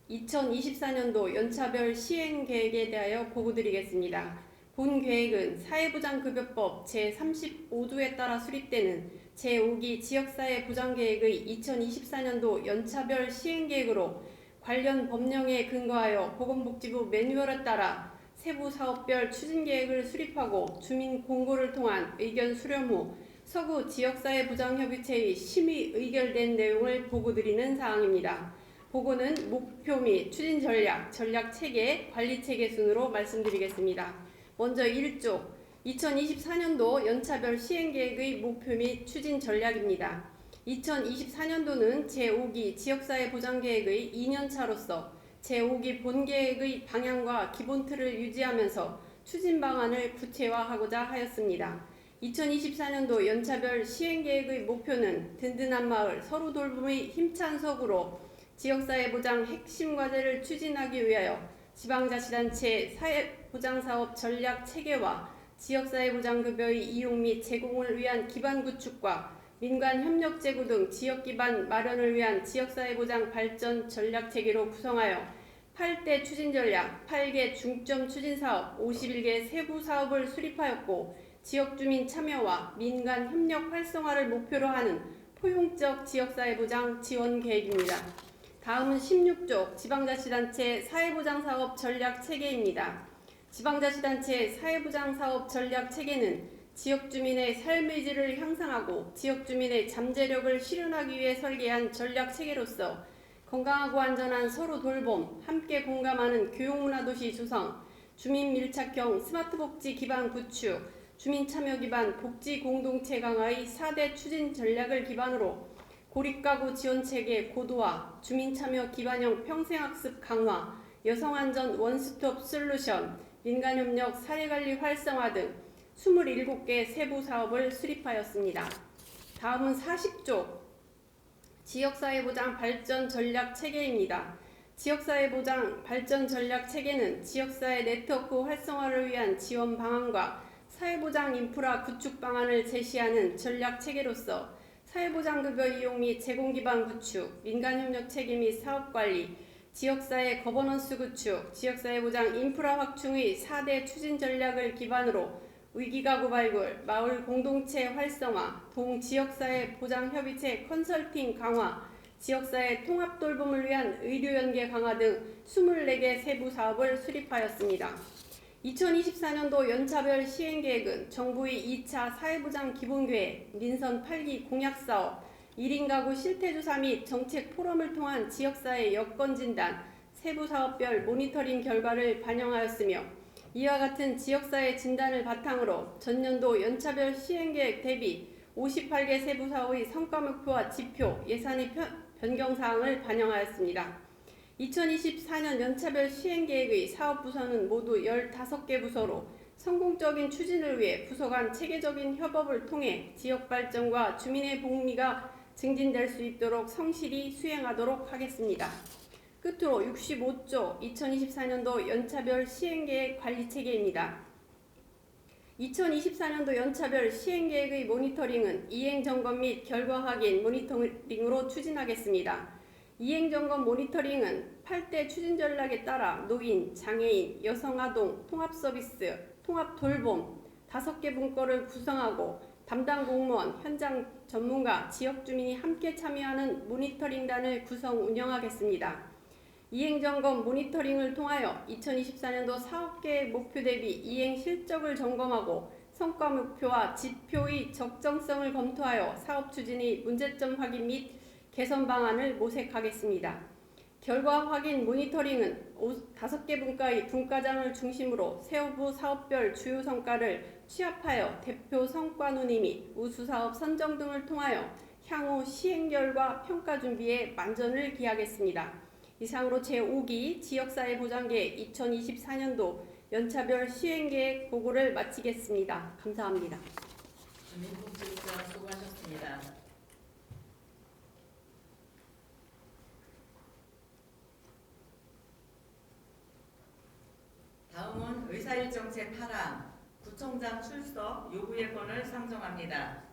[SPEAKER 10] 2024년도 연차별 시행계획에 대하여 보고드리겠습니다. 본 계획은 사회보장급여법 제35조에 따라 수립되는 제5기 지역사회보장계획의 2024년도 연차별 시행계획으로 관련 법령에 근거하여 보건복지부 매뉴얼에 따라 세부 사업별 추진계획을 수립하고 주민 공고를 통한 의견 수렴 후 서구 지역사회보장협의체의 심의 의결된 내용을 보고드리는 사항입니다. 보고는 목표 및 추진 전략, 전략체계, 관리체계 순으로 말씀드리겠습니다. 먼저 1조 2024년도 연차별 시행계획의 목표 및 추진 전략입니다. 2024년도는 제5기 지역사회보장계획의 2년차로서 제5기 본계획의 방향과 기본 틀을 유지하면서 추진 방안을 구체화하고자 하였습니다. 2024년도 연차별 시행계획의 목표는 든든한 마을, 서로 돌봄의 힘찬 서구로 지역사회보장 핵심 과제를 추진하기 위하여 지방자치단체 사회보장사업 전략 체계와 지역사회보장급여의 이용 및 제공을 위한 기반 구축과 민간협력 제고 등 지역기반 마련을 위한 지역사회보장 발전 전략체계로 구성하여 8대 추진전략, 8개 중점 추진사업, 51개 세부사업을 수립하였고 지역주민 참여와 민간협력 활성화를 목표로 하는 포용적 지역사회보장 지원 계획입니다. 다음은 16조 지방자치단체 사회보장사업 전략체계입니다. 지방자치단체 사회보장사업 전략체계는 지역주민의 삶의 질을 향상하고 지역주민의 잠재력을 실현하기 위해 설계한 전략체계로서 건강하고 안전한 서로 돌봄, 함께 공감하는 교육문화도시 조성, 주민밀착형 스마트복지 기반 구축, 주민참여 기반 복지 공동체 강화의 4대 추진 전략을 기반으로 고립가구 지원체계 고도화, 주민참여 기반형 평생학습 강화, 여성안전 원스톱 솔루션, 민간협력 사례관리 활성화 등 27개 세부사업을 수립하였습니다. 다음은 40조 지역사회보장 발전 전략체계입니다. 지역사회보장 발전 전략체계는 지역사회 네트워크 활성화를 위한 지원 방안과 사회보장 인프라 구축 방안을 제시하는 전략체계로서 사회보장급여 이용 및 제공 기반 구축, 민간협력 체계 및 사업관리, 지역사회 거버넌스 구축, 지역사회보장 인프라 확충의 4대 추진 전략을 기반으로 위기가구 발굴, 마을 공동체 활성화, 동지역사회 보장협의체 컨설팅 강화, 지역사회 통합돌봄을 위한 의료연계 강화 등 24개 세부사업을 수립하였습니다. 2024년도 연차별 시행계획은 정부의 2차 사회보장 기본계획, 민선 8기 공약사업, 1인 가구 실태조사 및 정책 포럼을 통한 지역사회 여건진단, 세부사업별 모니터링 결과를 반영하였으며 이와 같은 지역사회 진단을 바탕으로 전년도 연차별 시행계획 대비 58개 세부사업의 성과목표와 지표, 예산의 변경사항을 반영하였습니다. 2024년 연차별 시행계획의 사업부서는 모두 15개 부서로 성공적인 추진을 위해 부서 간 체계적인 협업을 통해 지역발전과 주민의 복리가 증진될 수 있도록 성실히 수행하도록 하겠습니다. 끝으로 65조 2024년도 연차별 시행계획 관리체계입니다. 2024년도 연차별 시행계획의 모니터링은 이행점검 및 결과 확인 모니터링으로 추진하겠습니다. 이행점검 모니터링은 8대 추진전략에 따라 노인, 장애인, 여성아동, 통합서비스, 통합돌봄 5개 분과를 구성하고 담당 공무원, 현장 전문가, 지역주민이 함께 참여하는 모니터링단을 구성 운영하겠습니다. 이행점검 모니터링을 통하여 2024년도 사업계획 목표 대비 이행 실적을 점검하고 성과 목표와 지표의 적정성을 검토하여 사업 추진의 문제점 확인 및 개선 방안을 모색하겠습니다. 결과 확인 모니터링은 5개 분과장을 중심으로 세부 사업별 주요 성과를 취합하여 대표 성과 논의 및 우수 사업 선정 등을 통하여 향후 시행 결과 평가 준비에 만전을 기하겠습니다. 이상으로 제5기 지역사회보장계획 2024년도 연차별 시행계획 보고를 마치겠습니다. 감사합니다.
[SPEAKER 3] 민국수의사 수고하셨습니다. 다음은 의사일정 제8항 구청장 출석 요구예건을 상정합니다.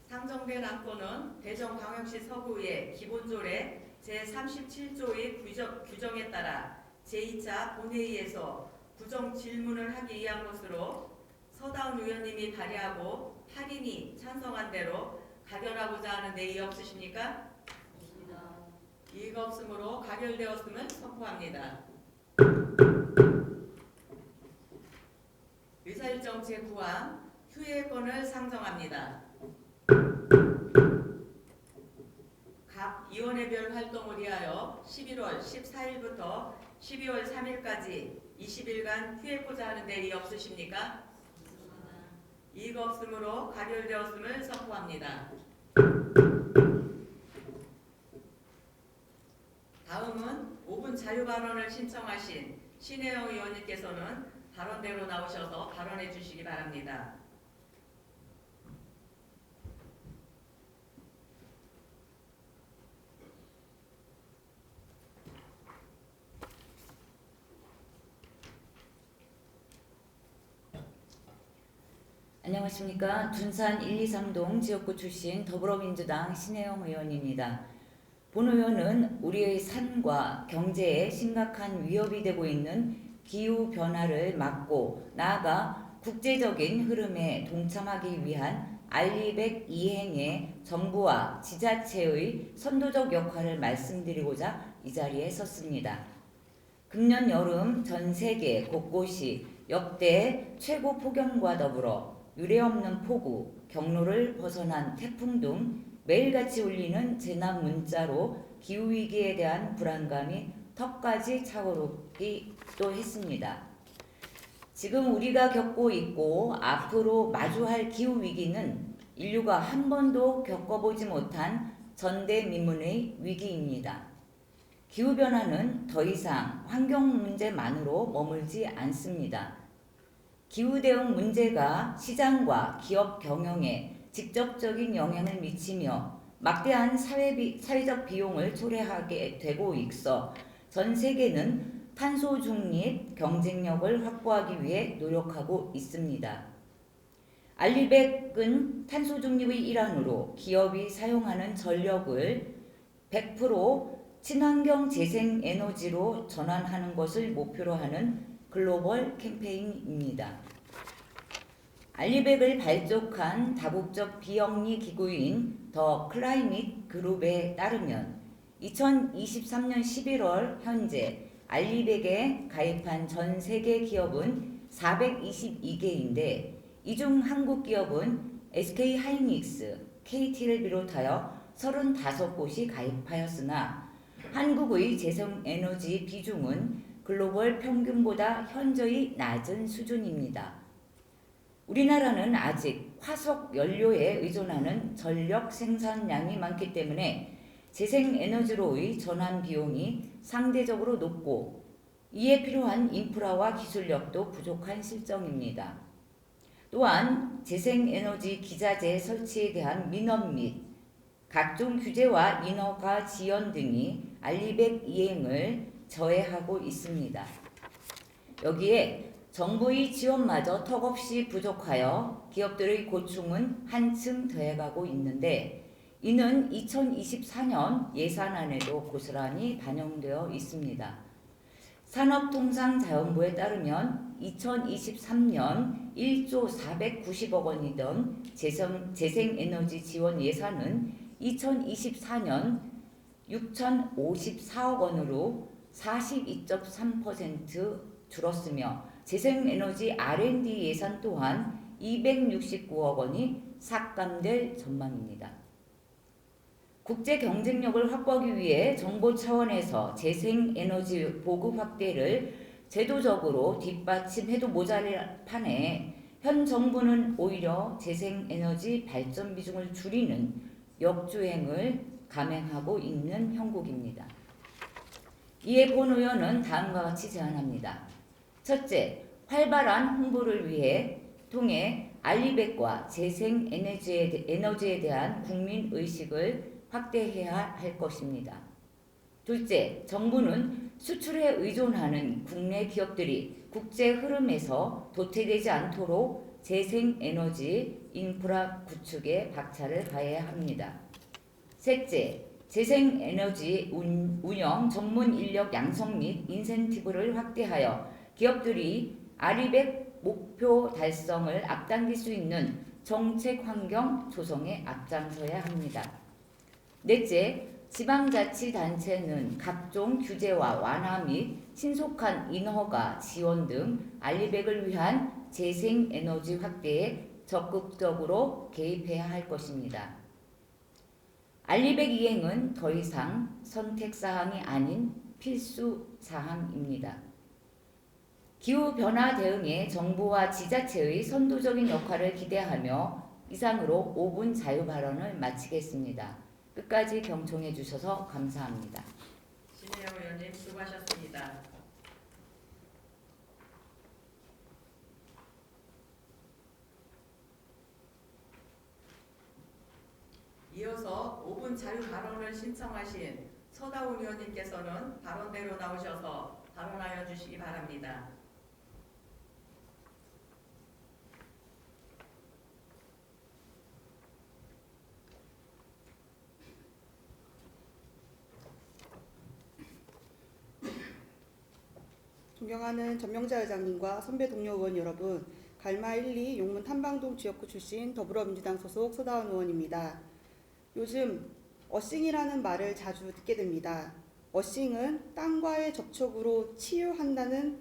[SPEAKER 3] 상정된 안건은 대전광역시 서구의 기본조례 제37조의 규정에 따라 제2차 본회의에서 구정 질문을 하기 위한 것으로 서다운 의원님이 발의하고 8인이 찬성한 대로 가결하고자 하는데 이의 없으십니까? 이의가 없으므로 가결되었음을 선포합니다. 의사일정 제9항 휴회권을 상정합니다. 각 위원회별 활동을 위하여 11월 14일부터 12월 3일까지 20일간 휴회코자 하는 데 이의 없으십니까? 이의가 없으므로 가결되었음을 선포합니다. 다음은 5분 자유발언을 신청하신 신혜영 의원님께서는 발언대로 나오셔서 발언해 주시기 바랍니다.
[SPEAKER 11] 안녕하십니까. 둔산 1, 2, 3동 지역구 출신 더불어민주당 신혜영 의원입니다. 본 의원은 우리의 삶과 경제에 심각한 위협이 되고 있는 기후변화를 막고 나아가 국제적인 흐름에 동참하기 위한 알리백 이행에 정부와 지자체의 선도적 역할을 말씀드리고자 이 자리에 섰습니다. 금년 여름 전 세계 곳곳이 역대 최고 폭염과 더불어 유례없는 폭우, 경로를 벗어난 태풍 등 매일같이 울리는 재난 문자로 기후위기에 대한 불안감이 턱까지 차오르기도 했습니다. 지금 우리가 겪고 있고 앞으로 마주할 기후위기는 인류가 한 번도 겪어보지 못한 전대미문의 위기입니다. 기후변화는 더 이상 환경 문제만으로 머물지 않습니다. 기후대응 문제가 시장과 기업 경영에 직접적인 영향을 미치며 막대한 사회적 비용을 초래하게 되고 있어 전 세계는 탄소 중립 경쟁력을 확보하기 위해 노력하고 있습니다. 알리백은 탄소 중립의 일환으로 기업이 사용하는 전력을 100% 친환경 재생에너지로 전환하는 것을 목표로 하는 글로벌 캠페인입니다. 알리백을 발족한 다국적 비영리 기구인 더 클라이밋 그룹에 따르면 2023년 11월 현재 알리백에 가입한 전 세계 기업은 422개인데 이 중 한국 기업은 SK하이닉스, KT를 비롯하여 35곳이 가입하였으나 한국의 재생에너지 비중은 글로벌 평균보다 현저히 낮은 수준입니다. 우리나라는 아직 화석 연료에 의존하는 전력 생산량이 많기 때문에 재생에너지로의 전환 비용이 상대적으로 높고 이에 필요한 인프라와 기술력도 부족한 실정입니다. 또한 재생에너지 기자재 설치에 대한 민원 및 각종 규제와 인허가 지연 등이 알리백 이행을 저해하고 있습니다. 여기에 정부의 지원마저 턱없이 부족하여 기업들의 고충은 한층 더해가고 있는데 이는 2024년 예산안에도 고스란히 반영되어 있습니다. 산업통상자원부에 따르면 2023년 1조 490억 원이던 재생에너지 지원 예산은 2024년 6,054억 원으로 42.3% 줄었으며 재생에너지 R&D 예산 또한 269억 원이 삭감될 전망입니다. 국제 경쟁력을 확보하기 위해 정부 차원에서 재생에너지 보급 확대를 제도적으로 뒷받침해도 모자랄 판에 현 정부는 오히려 재생에너지 발전 비중을 줄이는 역주행을 감행하고 있는 형국입니다. 이에 본 의원은 다음과 같이 제안합니다. 첫째, 활발한 홍보를 통해 알리백과 재생에너지에 대한 국민의식을 확대해야 할 것입니다. 둘째, 정부는 수출에 의존하는 국내 기업들이 국제 흐름에서 도태되지 않도록 재생에너지 인프라 구축에 박차를 가해야 합니다. 셋째, 재생에너지 운영 전문 인력 양성 및 인센티브를 확대하여 기업들이 알리백 목표 달성을 앞당길 수 있는 정책 환경 조성에 앞장서야 합니다. 넷째, 지방자치단체는 각종 규제와 완화 및 신속한 인허가 지원 등 알리백을 위한 재생에너지 확대에 적극적으로 개입해야 할 것입니다. 알리백 이행은 더 이상 선택사항이 아닌 필수사항입니다. 기후변화 대응에 정부와 지자체의 선도적인 역할을 기대하며 이상으로 5분 자유발언을 마치겠습니다. 끝까지 경청해 주셔서 감사합니다.
[SPEAKER 3] 신혜영 의원님 수고하셨습니다. 이어서 5분 자유 발언을 신청하신 서다운 의원님께서는 발언대로 나오셔서 발언하여 주시기 바랍니다.
[SPEAKER 9] 존경하는 전명자 의장님과 선배 동료 의원 여러분, 갈마 1, 2 용문 탐방동 지역구 출신 더불어민주당 소속 서다운 의원입니다. 요즘 어싱이라는 말을 자주 듣게 됩니다. 어싱은 땅과의 접촉으로 치유한다는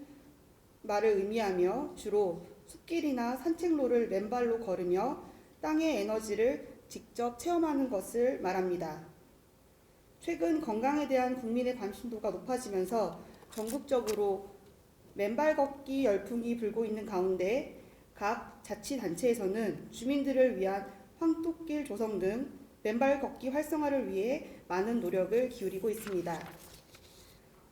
[SPEAKER 9] 말을 의미하며 주로 숲길이나 산책로를 맨발로 걸으며 땅의 에너지를 직접 체험하는 것을 말합니다. 최근 건강에 대한 국민의 관심도가 높아지면서 전국적으로 맨발 걷기 열풍이 불고 있는 가운데 각 자치단체에서는 주민들을 위한 황토길 조성 등 맨발 걷기 활성화를 위해 많은 노력을 기울이고 있습니다.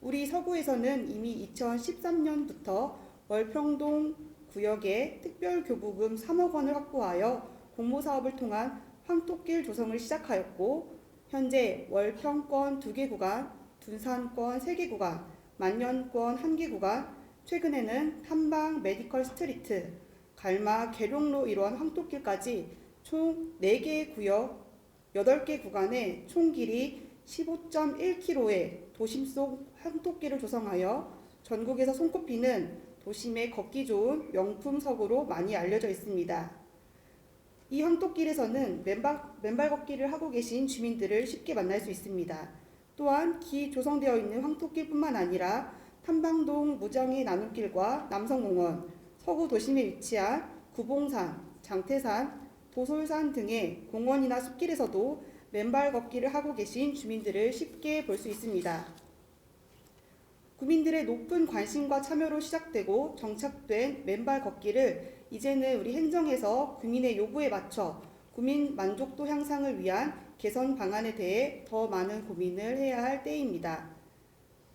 [SPEAKER 9] 우리 서구에서는 이미 2013년부터 월평동 구역에 특별교부금 3억 원을 확보하여 공모사업을 통한 황토길 조성을 시작하였고, 현재 월평권 2개 구간, 둔산권 3개 구간, 만년권 1개 구간, 최근에는 탐방 메디컬 스트리트, 갈마 계룡로 일원 황토길까지 총 4개 구역 8개 구간에 총 길이 15.1km의 도심 속 황토길을 조성하여 전국에서 손꼽히는 도심에 걷기 좋은 명품 서구로 많이 알려져 있습니다. 이 황토길에서는 맨발 걷기를 하고 계신 주민들을 쉽게 만날 수 있습니다. 또한 조성되어 있는 황토길뿐만 아니라 탐방동 무정의 나눔길과 남성공원, 서구 도심에 위치한 구봉산, 장태산, 도솔산 등의 공원이나 숲길에서도 맨발 걷기를 하고 계신 주민들을 쉽게 볼 수 있습니다. 국민들의 높은 관심과 참여로 시작되고 정착된 맨발 걷기를 이제는 우리 행정에서 국민의 요구에 맞춰 국민 만족도 향상을 위한 개선 방안에 대해 더 많은 고민을 해야 할 때입니다.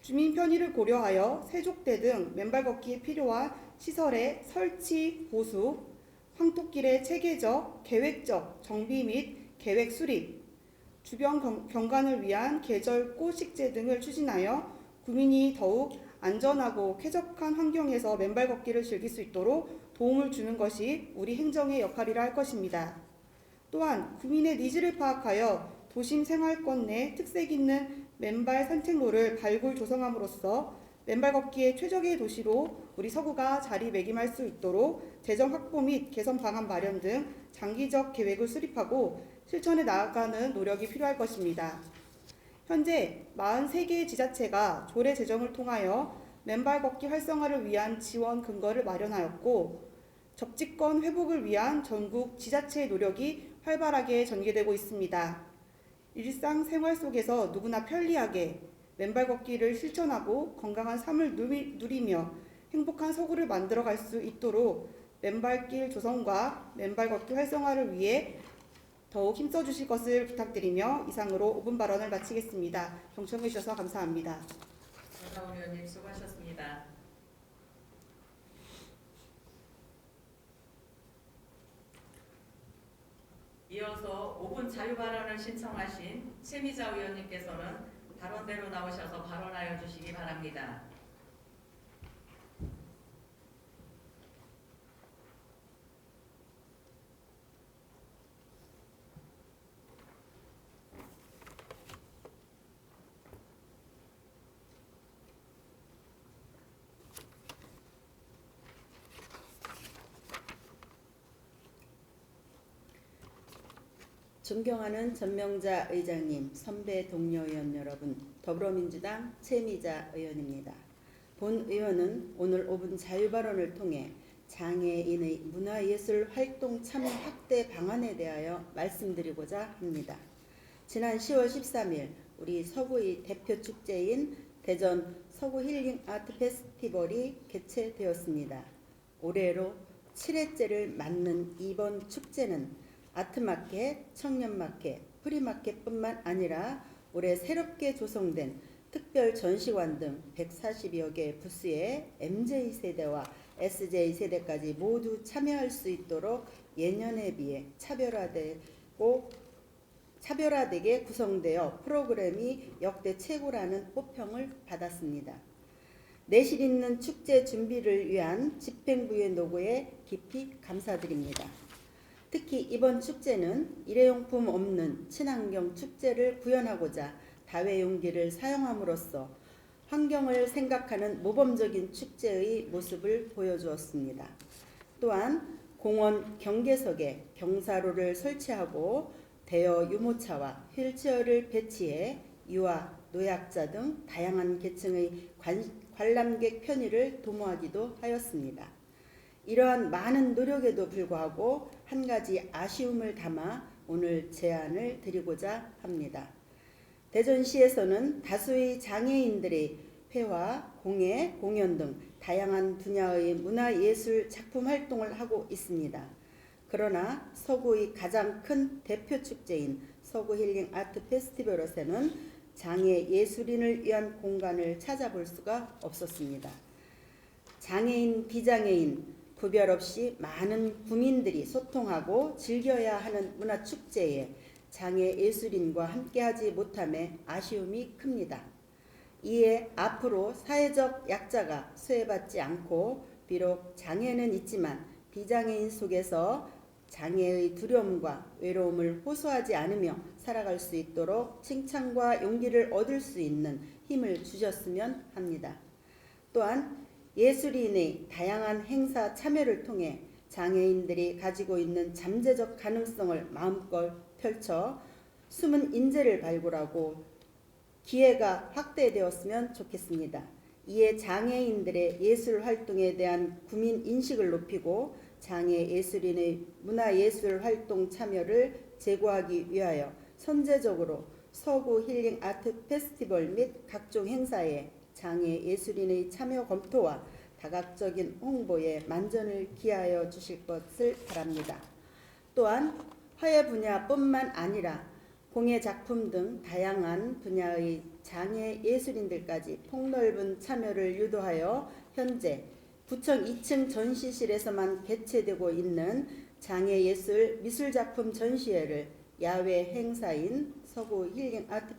[SPEAKER 9] 주민 편의를 고려하여 세족대 등 맨발 걷기에 필요한 시설의 설치, 보수, 황토길의 체계적, 계획적 정비 및 계획 수립, 주변 경관을 위한 계절꽃 식재 등을 추진하여 국민이 더욱 안전하고 쾌적한 환경에서 맨발 걷기를 즐길 수 있도록 도움을 주는 것이 우리 행정의 역할이라 할 것입니다. 또한 국민의 니즈를 파악하여 도심 생활권 내 특색 있는 맨발 산책로를 발굴 조성함으로써 맨발 걷기의 최적의 도시로 우리 서구가 자리매김할 수 있도록 재정 확보 및 개선 방안 마련 등 장기적 계획을 수립하고 실천해 나아가는 노력이 필요할 것입니다. 현재 43개의 지자체가 조례 제정을 통하여 맨발 걷기 활성화를 위한 지원 근거를 마련하였고, 접지권 회복을 위한 전국 지자체의 노력이 활발하게 전개되고 있습니다. 일상 생활 속에서 누구나 편리하게 맨발 걷기를 실천하고 건강한 삶을 누리며 행복한 서구를 만들어갈 수 있도록 맨발길 조성과 맨발 걷기 활성화를 위해 더욱 힘써 주실 것을 부탁드리며 이상으로 5분 발언을 마치겠습니다. 경청해 주셔서 감사합니다.
[SPEAKER 3] 서다운 의원님 수고하셨습니다. 이어서 5분 자유 발언을 신청하신 최미자 의원님께서는 발언대로 나오셔서 발언하여 주시기 바랍니다.
[SPEAKER 12] 존경하는 전명자 의장님, 선배 동료 의원 여러분, 더불어민주당 최미자 의원입니다. 본 의원은 오늘 5분 자유발언을 통해 장애인의 문화예술 활동 참여 확대 방안에 대하여 말씀드리고자 합니다. 지난 10월 13일 우리 서구의 대표 축제인 대전 서구 힐링 아트 페스티벌이 개최되었습니다. 올해로 7회째를 맞는 이번 축제는 아트마켓, 청년마켓, 프리마켓뿐만 아니라 올해 새롭게 조성된 특별 전시관 등 140여 개 부스에 MZ세대와 SJ세대까지 모두 참여할 수 있도록 예년에 비해 차별화되게 구성되어 프로그램이 역대 최고라는 호평을 받았습니다. 내실 있는 축제 준비를 위한 집행부의 노고에 깊이 감사드립니다. 특히 이번 축제는 일회용품 없는 친환경 축제를 구현하고자 다회용기를 사용함으로써 환경을 생각하는 모범적인 축제의 모습을 보여주었습니다. 또한 공원 경계석에 경사로를 설치하고 대여 유모차와 휠체어를 배치해 유아, 노약자 등 다양한 계층의 관람객 편의를 도모하기도 하였습니다. 이러한 많은 노력에도 불구하고 한 가지 아쉬움을 담아 오늘 제안을 드리고자 합니다. 대전시에서는 다수의 장애인들의 회화, 공예, 공연 등 다양한 분야의 문화예술 작품 활동을 하고 있습니다. 그러나 서구의 가장 큰 대표 축제인 서구 힐링 아트 페스티벌에서는 장애 예술인을 위한 공간을 찾아볼 수가 없었습니다. 장애인, 비장애인 구별 없이 많은 국민들이 소통하고 즐겨야 하는 문화축제에 장애 예술인과 함께하지 못함에 아쉬움이 큽니다. 이에 앞으로 사회적 약자가 소외받지 않고 비록 장애는 있지만 비장애인 속에서 장애의 두려움과 외로움을 호소하지 않으며 살아갈 수 있도록 칭찬과 용기를 얻을 수 있는 힘을 주셨으면 합니다. 또한 예술인의 다양한 행사 참여를 통해 장애인들이 가지고 있는 잠재적 가능성을 마음껏 펼쳐 숨은 인재를 발굴하고 기회가 확대되었으면 좋겠습니다. 이에 장애인들의 예술 활동에 대한 국민 인식을 높이고 장애 예술인의 문화예술 활동 참여를 제고하기 위하여 선제적으로 서구 힐링 아트 페스티벌 및 각종 행사에 장애 예술인의 참여 검토와 다각적인 홍보에 만전을 기하여 주실 것을 바랍니다. 또한 화해 분야뿐만 아니라 공예 작품 등 다양한 분야의 장애 예술인들까지 폭넓은 참여를 유도하여 현재 구청 2층 전시실에서만 개최되고 있는 장애 예술 미술작품 전시회를 야외 행사인 서구 힐링 아트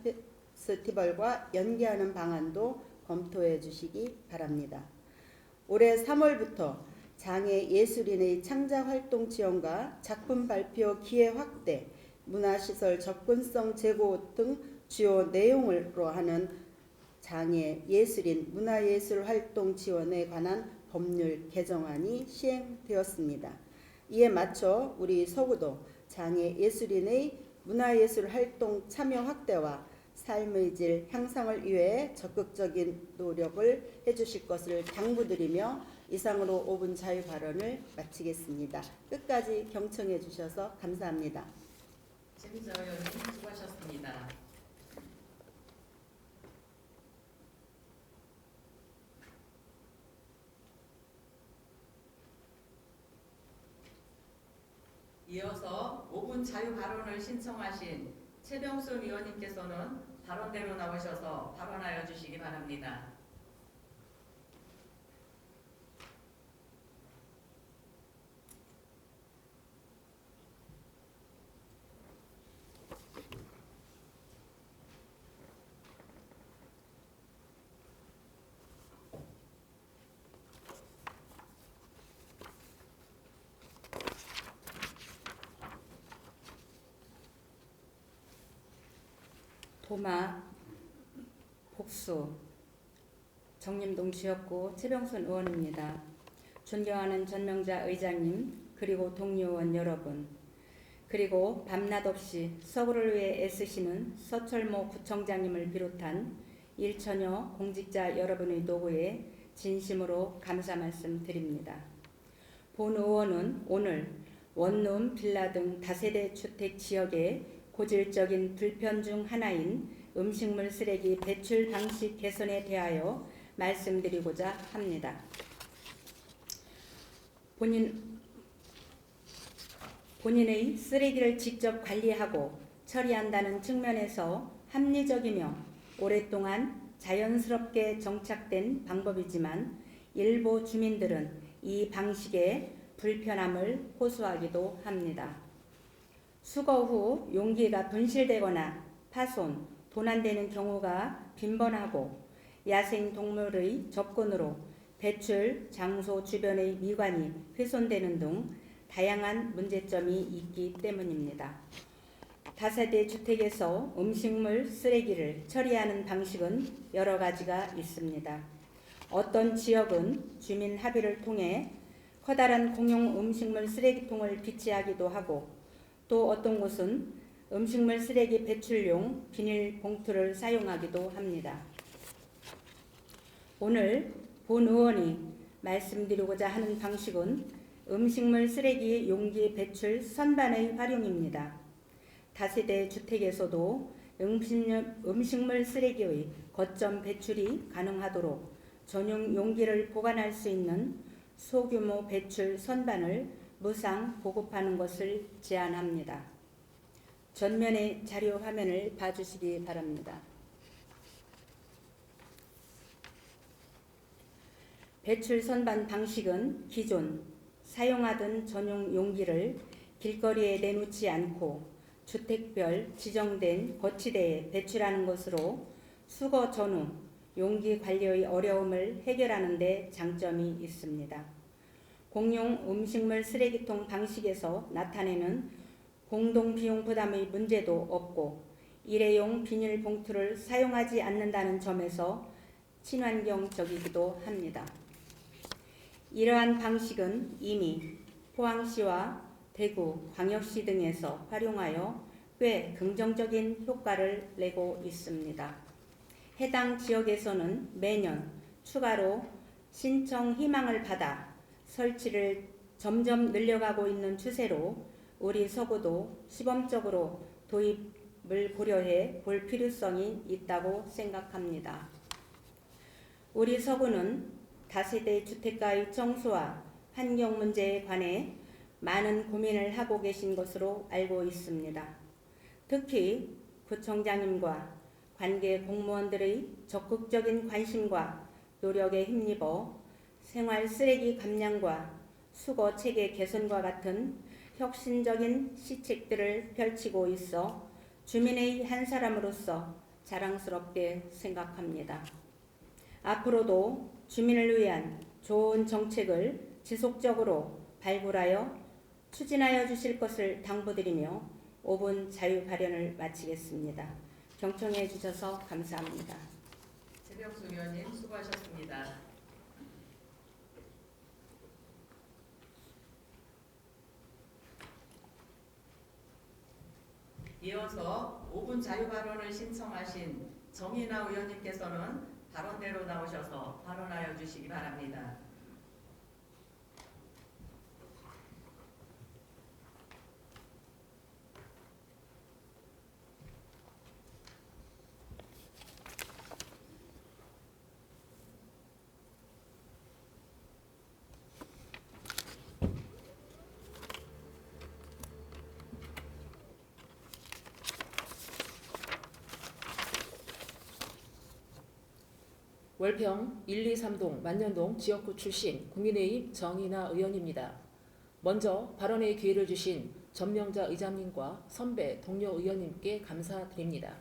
[SPEAKER 12] 페스티벌과 연계하는 방안도 검토해 주시기 바랍니다. 올해 3월부터 장애 예술인의 창작 활동 지원과 작품 발표 기회 확대, 문화시설 접근성 제고 등 주요 내용으로 하는 장애 예술인 문화예술 활동 지원에 관한 법률 개정안이 시행되었습니다. 이에 맞춰 우리 서구도 장애 예술인의 문화예술 활동 참여 확대와 삶의 질 향상을 위해 적극적인 노력을 해주실 것을 당부드리며 이상으로 5분 자유 발언을 마치겠습니다. 끝까지 경청해 주셔서 감사합니다.
[SPEAKER 3] 최기자 의원님 수고하셨습니다. 이어서 5분 자유 발언을 신청하신 최병순 의원님께서는 발언대로 나오셔서 발언하여 주시기 바랍니다.
[SPEAKER 7] 도마, 복수, 정림동 지역구 최병순 의원입니다. 존경하는 전명자 의장님, 그리고 동료 의원 여러분, 그리고 밤낮 없이 서구를 위해 애쓰시는 서철모 구청장님을 비롯한 일천여 공직자 여러분의 노고에 진심으로 감사 말씀 드립니다. 본 의원은 오늘 원룸, 빌라 등 다세대 주택 지역의 고질적인 불편 중 하나인 음식물 쓰레기 배출 방식 개선에 대하여 말씀드리고자 합니다. 본인의 쓰레기를 직접 관리하고 처리한다는 측면에서 합리적이며 오랫동안 자연스럽게 정착된 방법이지만 일부 주민들은 이 방식에 불편함을 호소하기도 합니다. 수거 후 용기가 분실되거나 파손, 도난되는 경우가 빈번하고 야생 동물의 접근으로 배출 장소 주변의 미관이 훼손되는 등 다양한 문제점이 있기 때문입니다. 다세대 주택에서 음식물 쓰레기를 처리하는 방식은 여러 가지가 있습니다. 어떤 지역은 주민 합의를 통해 커다란 공용 음식물 쓰레기통을 비치하기도 하고 또 어떤 곳은 음식물 쓰레기 배출용 비닐 봉투를 사용하기도 합니다. 오늘 본 의원이 말씀드리고자 하는 방식은 음식물 쓰레기 용기 배출 선반의 활용입니다. 다세대 주택에서도 음식물 쓰레기의 거점 배출이 가능하도록 전용 용기를 보관할 수 있는 소규모 배출 선반을 무상 보급하는 것을 제안합니다. 전면의 자료 화면을 봐주시기 바랍니다. 배출 선반 방식은 기존 사용하던 전용 용기를 길거리에 내놓지 않고 주택별 지정된 거치대에 배출하는 것으로 수거 전후 용기 관리의 어려움을 해결하는 데 장점이 있습니다. 공용 음식물 쓰레기통 방식에서 나타내는 공동 비용 부담의 문제도 없고 일회용 비닐 봉투를 사용하지 않는다는 점에서 친환경적이기도 합니다. 이러한 방식은 이미 포항시와 대구, 광역시 등에서 활용하여 꽤 긍정적인 효과를 내고 있습니다. 해당 지역에서는 매년 추가로 신청 희망을 받아 설치를 점점 늘려가고 있는 추세로 우리 서구도 시범적으로 도입을 고려해 볼 필요성이 있다고 생각합니다. 우리 서구는 다세대 주택가의 청소와 환경 문제에 관해 많은 고민을 하고 계신 것으로 알고 있습니다. 특히 구청장님과 관계 공무원들의 적극적인 관심과 노력에 힘입어 생활 쓰레기 감량과 수거 체계 개선과 같은 혁신적인 시책들을 펼치고 있어 주민의 한 사람으로서 자랑스럽게 생각합니다. 앞으로도 주민을 위한 좋은 정책을 지속적으로 발굴하여 추진하여 주실 것을 당부드리며 5분 자유 발언을 마치겠습니다. 경청해 주셔서 감사합니다.
[SPEAKER 3] 최병순 의원님 수고하셨습니다. 이어서 5분 자유 발언을 신청하신 정인아 의원님께서는 발언대로 나오셔서 발언하여 주시기 바랍니다.
[SPEAKER 13] 월평 123동 만년동 지역구 출신 국민의힘 정인아 의원입니다. 먼저 발언의 기회를 주신 전명자 의장님과 선배 동료 의원님께 감사드립니다.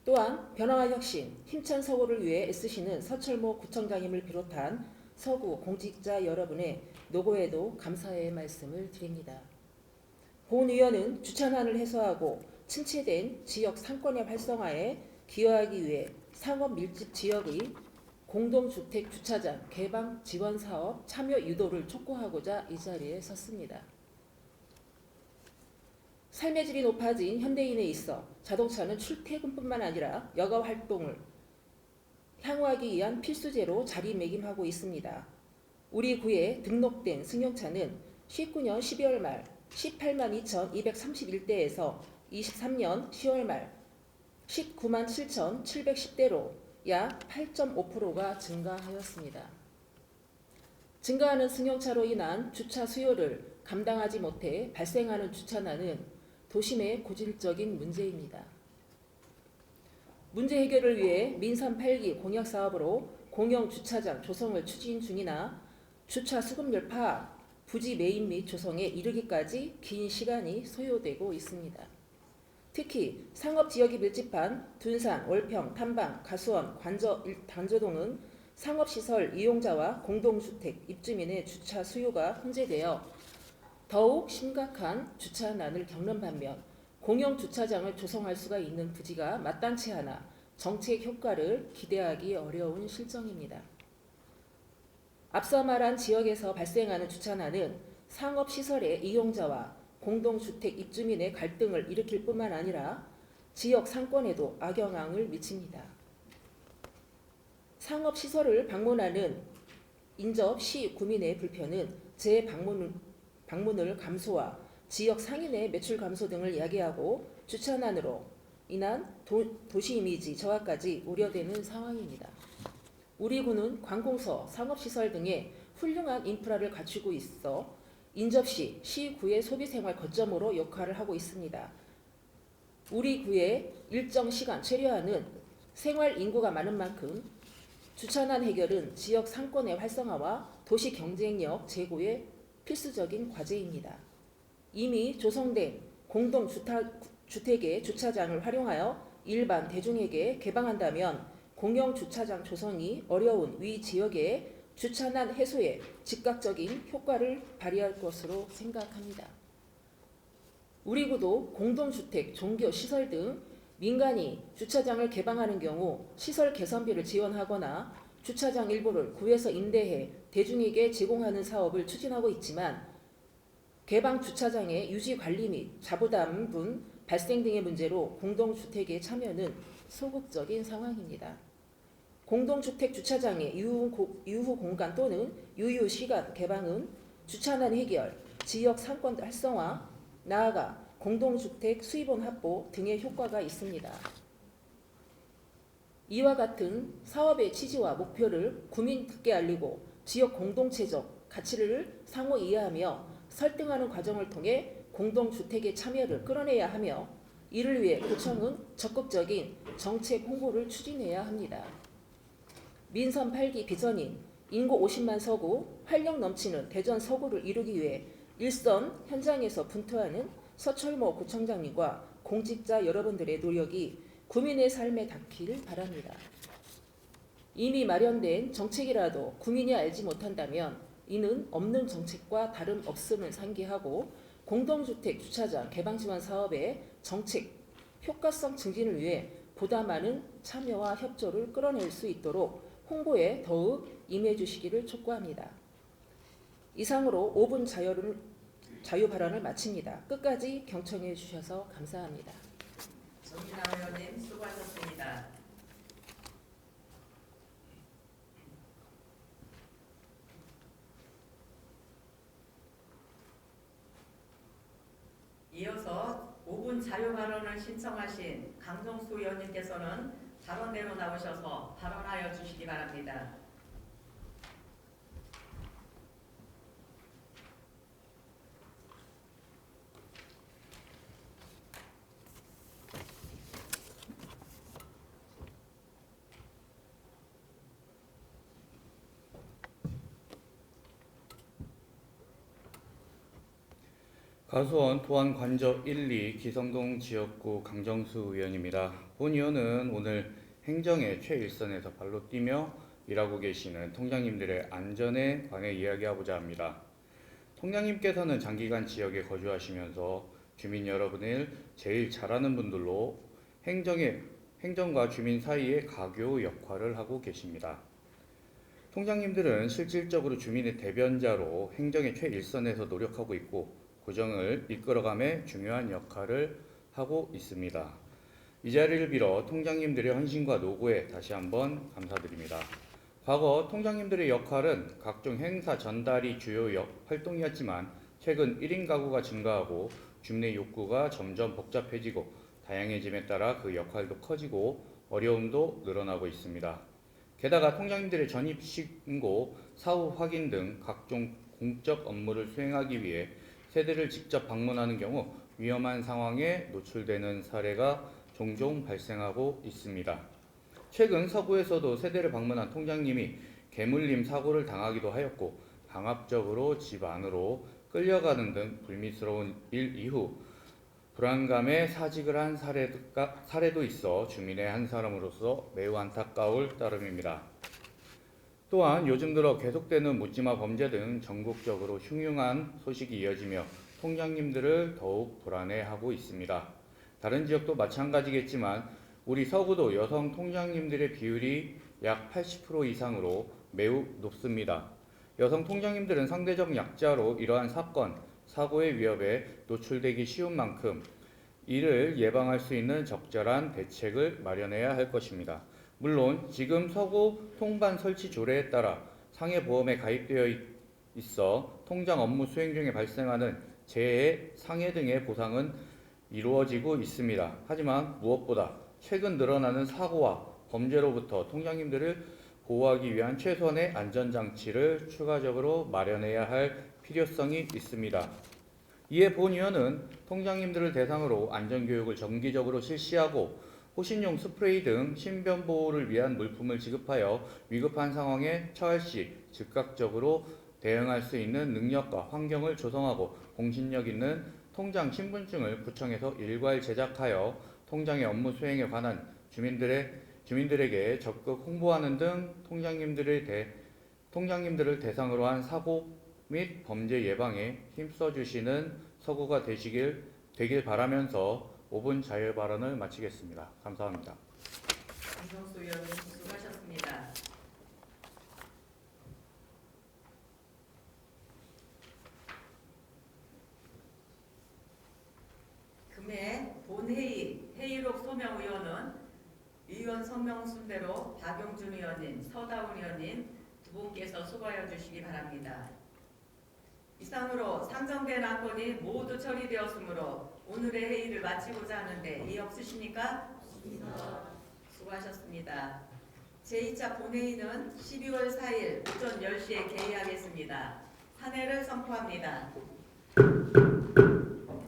[SPEAKER 13] 또한 변화와 혁신, 힘찬 서구를 위해 애쓰시는 서철모 구청장님을 비롯한 서구 공직자 여러분의 노고에도 감사의 말씀을 드립니다. 본 의원은 주차난을 해소하고 침체된 지역 상권의 활성화에 기여하기 위해 상업 밀집 지역의 공동주택 주차장 개방 지원 사업 참여 유도를 촉구하고자 이 자리에 섰습니다. 삶의 질이 높아진 현대인에 있어 자동차는 출퇴근뿐만 아니라 여가 활동을 향후하기 위한 필수제로 자리매김하고 있습니다. 우리 구에 등록된 승용차는 19년 12월 말 18만 2,231대에서 23년 10월 말 19만 7,710대로 약 8.5%가 증가하였습니다. 증가하는 승용차로 인한 주차 수요를 감당하지 못해 발생하는 주차난은 도심의 고질적인 문제입니다. 문제 해결을 위해 민선 8기 공약 사업으로 공영 주차장 조성을 추진 중이나 주차 수급률 파악, 부지 매입 및 조성에 이르기까지 긴 시간이 소요되고 있습니다. 특히 상업지역이 밀집한 둔산, 월평, 탐방, 가수원, 단조동은 상업시설 이용자와 공동주택 입주민의 주차 수요가 혼재되어 더욱 심각한 주차난을 겪는 반면 공영주차장을 조성할 수가 있는 부지가 마땅치 않아 정책 효과를 기대하기 어려운 실정입니다. 앞서 말한 지역에서 발생하는 주차난은 상업시설의 이용자와 공동주택 입주민의 갈등을 일으킬 뿐만 아니라 지역 상권에도 악영향을 미칩니다. 상업시설을 방문하는 인접 시 구민의 불편은 재방문을 감소와 지역 상인의 매출 감소 등을 야기하고 주차난으로 인한 도시 이미지 저하까지 우려되는 상황입니다. 우리 구는 관공서, 상업시설 등의 훌륭한 인프라를 갖추고 있어 인접시, 시구의 소비생활 거점으로 역할을 하고 있습니다. 우리 구에 일정 시간 체류하는 생활 인구가 많은 만큼 주차난 해결은 지역 상권의 활성화와 도시 경쟁력 제고의 필수적인 과제입니다. 이미 조성된 공동주택의 주차장을 활용하여 일반 대중에게 개방한다면 공영주차장 조성이 어려운 위 지역의 주차난 해소에 즉각적인 효과를 발휘할 것으로 생각합니다. 우리 구도 공동주택, 종교시설 등 민간이 주차장을 개방하는 경우 시설 개선비를 지원하거나 주차장 일부를 구에서 임대해 대중에게 제공하는 사업을 추진하고 있지만 개방 주차장의 유지 관리 및 자부담분 발생 등의 문제로 공동주택의 참여는 소극적인 상황입니다. 공동주택 주차장의 유후 공간 또는 유휴 시간 개방은 주차난 해결, 지역 상권 활성화, 나아가 공동주택 수입원 확보 등의 효과가 있습니다. 이와 같은 사업의 취지와 목표를 구민들께 알리고 지역 공동체적 가치를 상호 이해하며 설득하는 과정을 통해 공동주택의 참여를 끌어내야 하며 이를 위해 구청은 적극적인 정책 홍보를 추진해야 합니다. 민선 8기 비전인 인구 50만 서구, 활력 넘치는 대전 서구를 이루기 위해 일선 현장에서 분투하는 서철모 구청장님과 공직자 여러분들의 노력이 구민의 삶에 닿길 바랍니다. 이미 마련된 정책이라도 구민이 알지 못한다면 이는 없는 정책과 다름없음을 상기하고 공동주택 주차장 개방 지원 사업의 정책 효과성 증진을 위해 보다 많은 참여와 협조를 끌어낼 수 있도록 홍보에 더욱 임해 주시기를 촉구합니다. 이상으로 5분 자유 발언을 마칩니다. 끝까지 경청해 주셔서 감사합니다.
[SPEAKER 3] 정인아 의원님 수고하셨습니다. 이어서 5분 자유 발언을 신청하신 강정수 의원님께서는 발언대로 나오셔서 발언하여 주시기 바랍니다.
[SPEAKER 4] 가수원 도안관저 1, 2 기성동 지역구 강정수 의원입니다. 본 의원은 오늘 행정의 최일선에서 발로 뛰며 일하고 계시는 통장님들의 안전에 관해 이야기하고자 합니다. 통장님께서는 장기간 지역에 거주하시면서 주민 여러분을 제일 잘하는 분들로 행정과 주민 사이의 가교 역할을 하고 계십니다. 통장님들은 실질적으로 주민의 대변자로 행정의 최일선에서 노력하고 있고 구정을 이끌어감에 중요한 역할을 하고 있습니다. 이 자리를 빌어 통장님들의 헌신과 노고에 다시 한번 감사드립니다. 과거 통장님들의 역할은 각종 행사 전달이 주요 활동이었지만 최근 1인 가구가 증가하고 주민의 욕구가 점점 복잡해지고 다양해짐에 따라 그 역할도 커지고 어려움도 늘어나고 있습니다. 게다가 통장님들의 전입신고, 사후 확인 등 각종 공적 업무를 수행하기 위해 세대를 직접 방문하는 경우 위험한 상황에 노출되는 사례가 종종 발생하고 있습니다. 최근 서구에서도 세대를 방문한 통장님이 개물림 사고를 당하기도 하였고 강압적으로 집 안으로 끌려가는 등 불미스러운 일 이후 불안감에 사직을 한 사례도 있어 주민의 한 사람으로서 매우 안타까울 따름입니다. 또한 요즘 들어 계속되는 묻지마 범죄 등 전국적으로 흉흉한 소식이 이어지며 통장님들을 더욱 불안해하고 있습니다. 다른 지역도 마찬가지겠지만 우리 서구도 여성 통장님들의 비율이 약 80% 이상으로 매우 높습니다. 여성 통장님들은 상대적 약자로 이러한 사건, 사고의 위협에 노출되기 쉬운 만큼 이를 예방할 수 있는 적절한 대책을 마련해야 할 것입니다. 물론 지금 서구 통반 설치 조례에 따라 상해보험에 가입되어 있어 통장 업무 수행 중에 발생하는 재해, 상해 등의 보상은 이루어지고 있습니다. 하지만 무엇보다 최근 늘어나는 사고와 범죄로부터 통장님들을 보호하기 위한 최소한의 안전장치를 추가적으로 마련해야 할 필요성이 있습니다. 이에 본 의원은 통장님들을 대상으로 안전교육을 정기적으로 실시하고 호신용 스프레이 등 신변 보호를 위한 물품을 지급하여 위급한 상황에 처할 시 즉각적으로 대응할 수 있는 능력과 환경을 조성하고 공신력 있는 통장 신분증을 구청에서 일괄 제작하여 통장의 업무 수행에 관한 주민들에게 적극 홍보하는 등 통장님들을 대상으로 한 사고 및 범죄 예방에 힘써 주시는 서구가 되길 바라면서 5분 자유 발언을 마치겠습니다. 감사합니다.
[SPEAKER 3] 강정수 의원님 수고하셨습니다. 금해 회의록 소명 의원은 의원 성명 순대로 박용준 의원님, 서다운 의원님 두 분께서 수고하여 주시기 바랍니다. 이상으로 상정된 안건이 모두 처리되었으므로 오늘의 회의를 마치고자 하는데 이의 없으십니까? 수고하셨습니다. 제2차 본회의는 12월 4일 오전 10시에 개의하겠습니다. 산회를 선포합니다.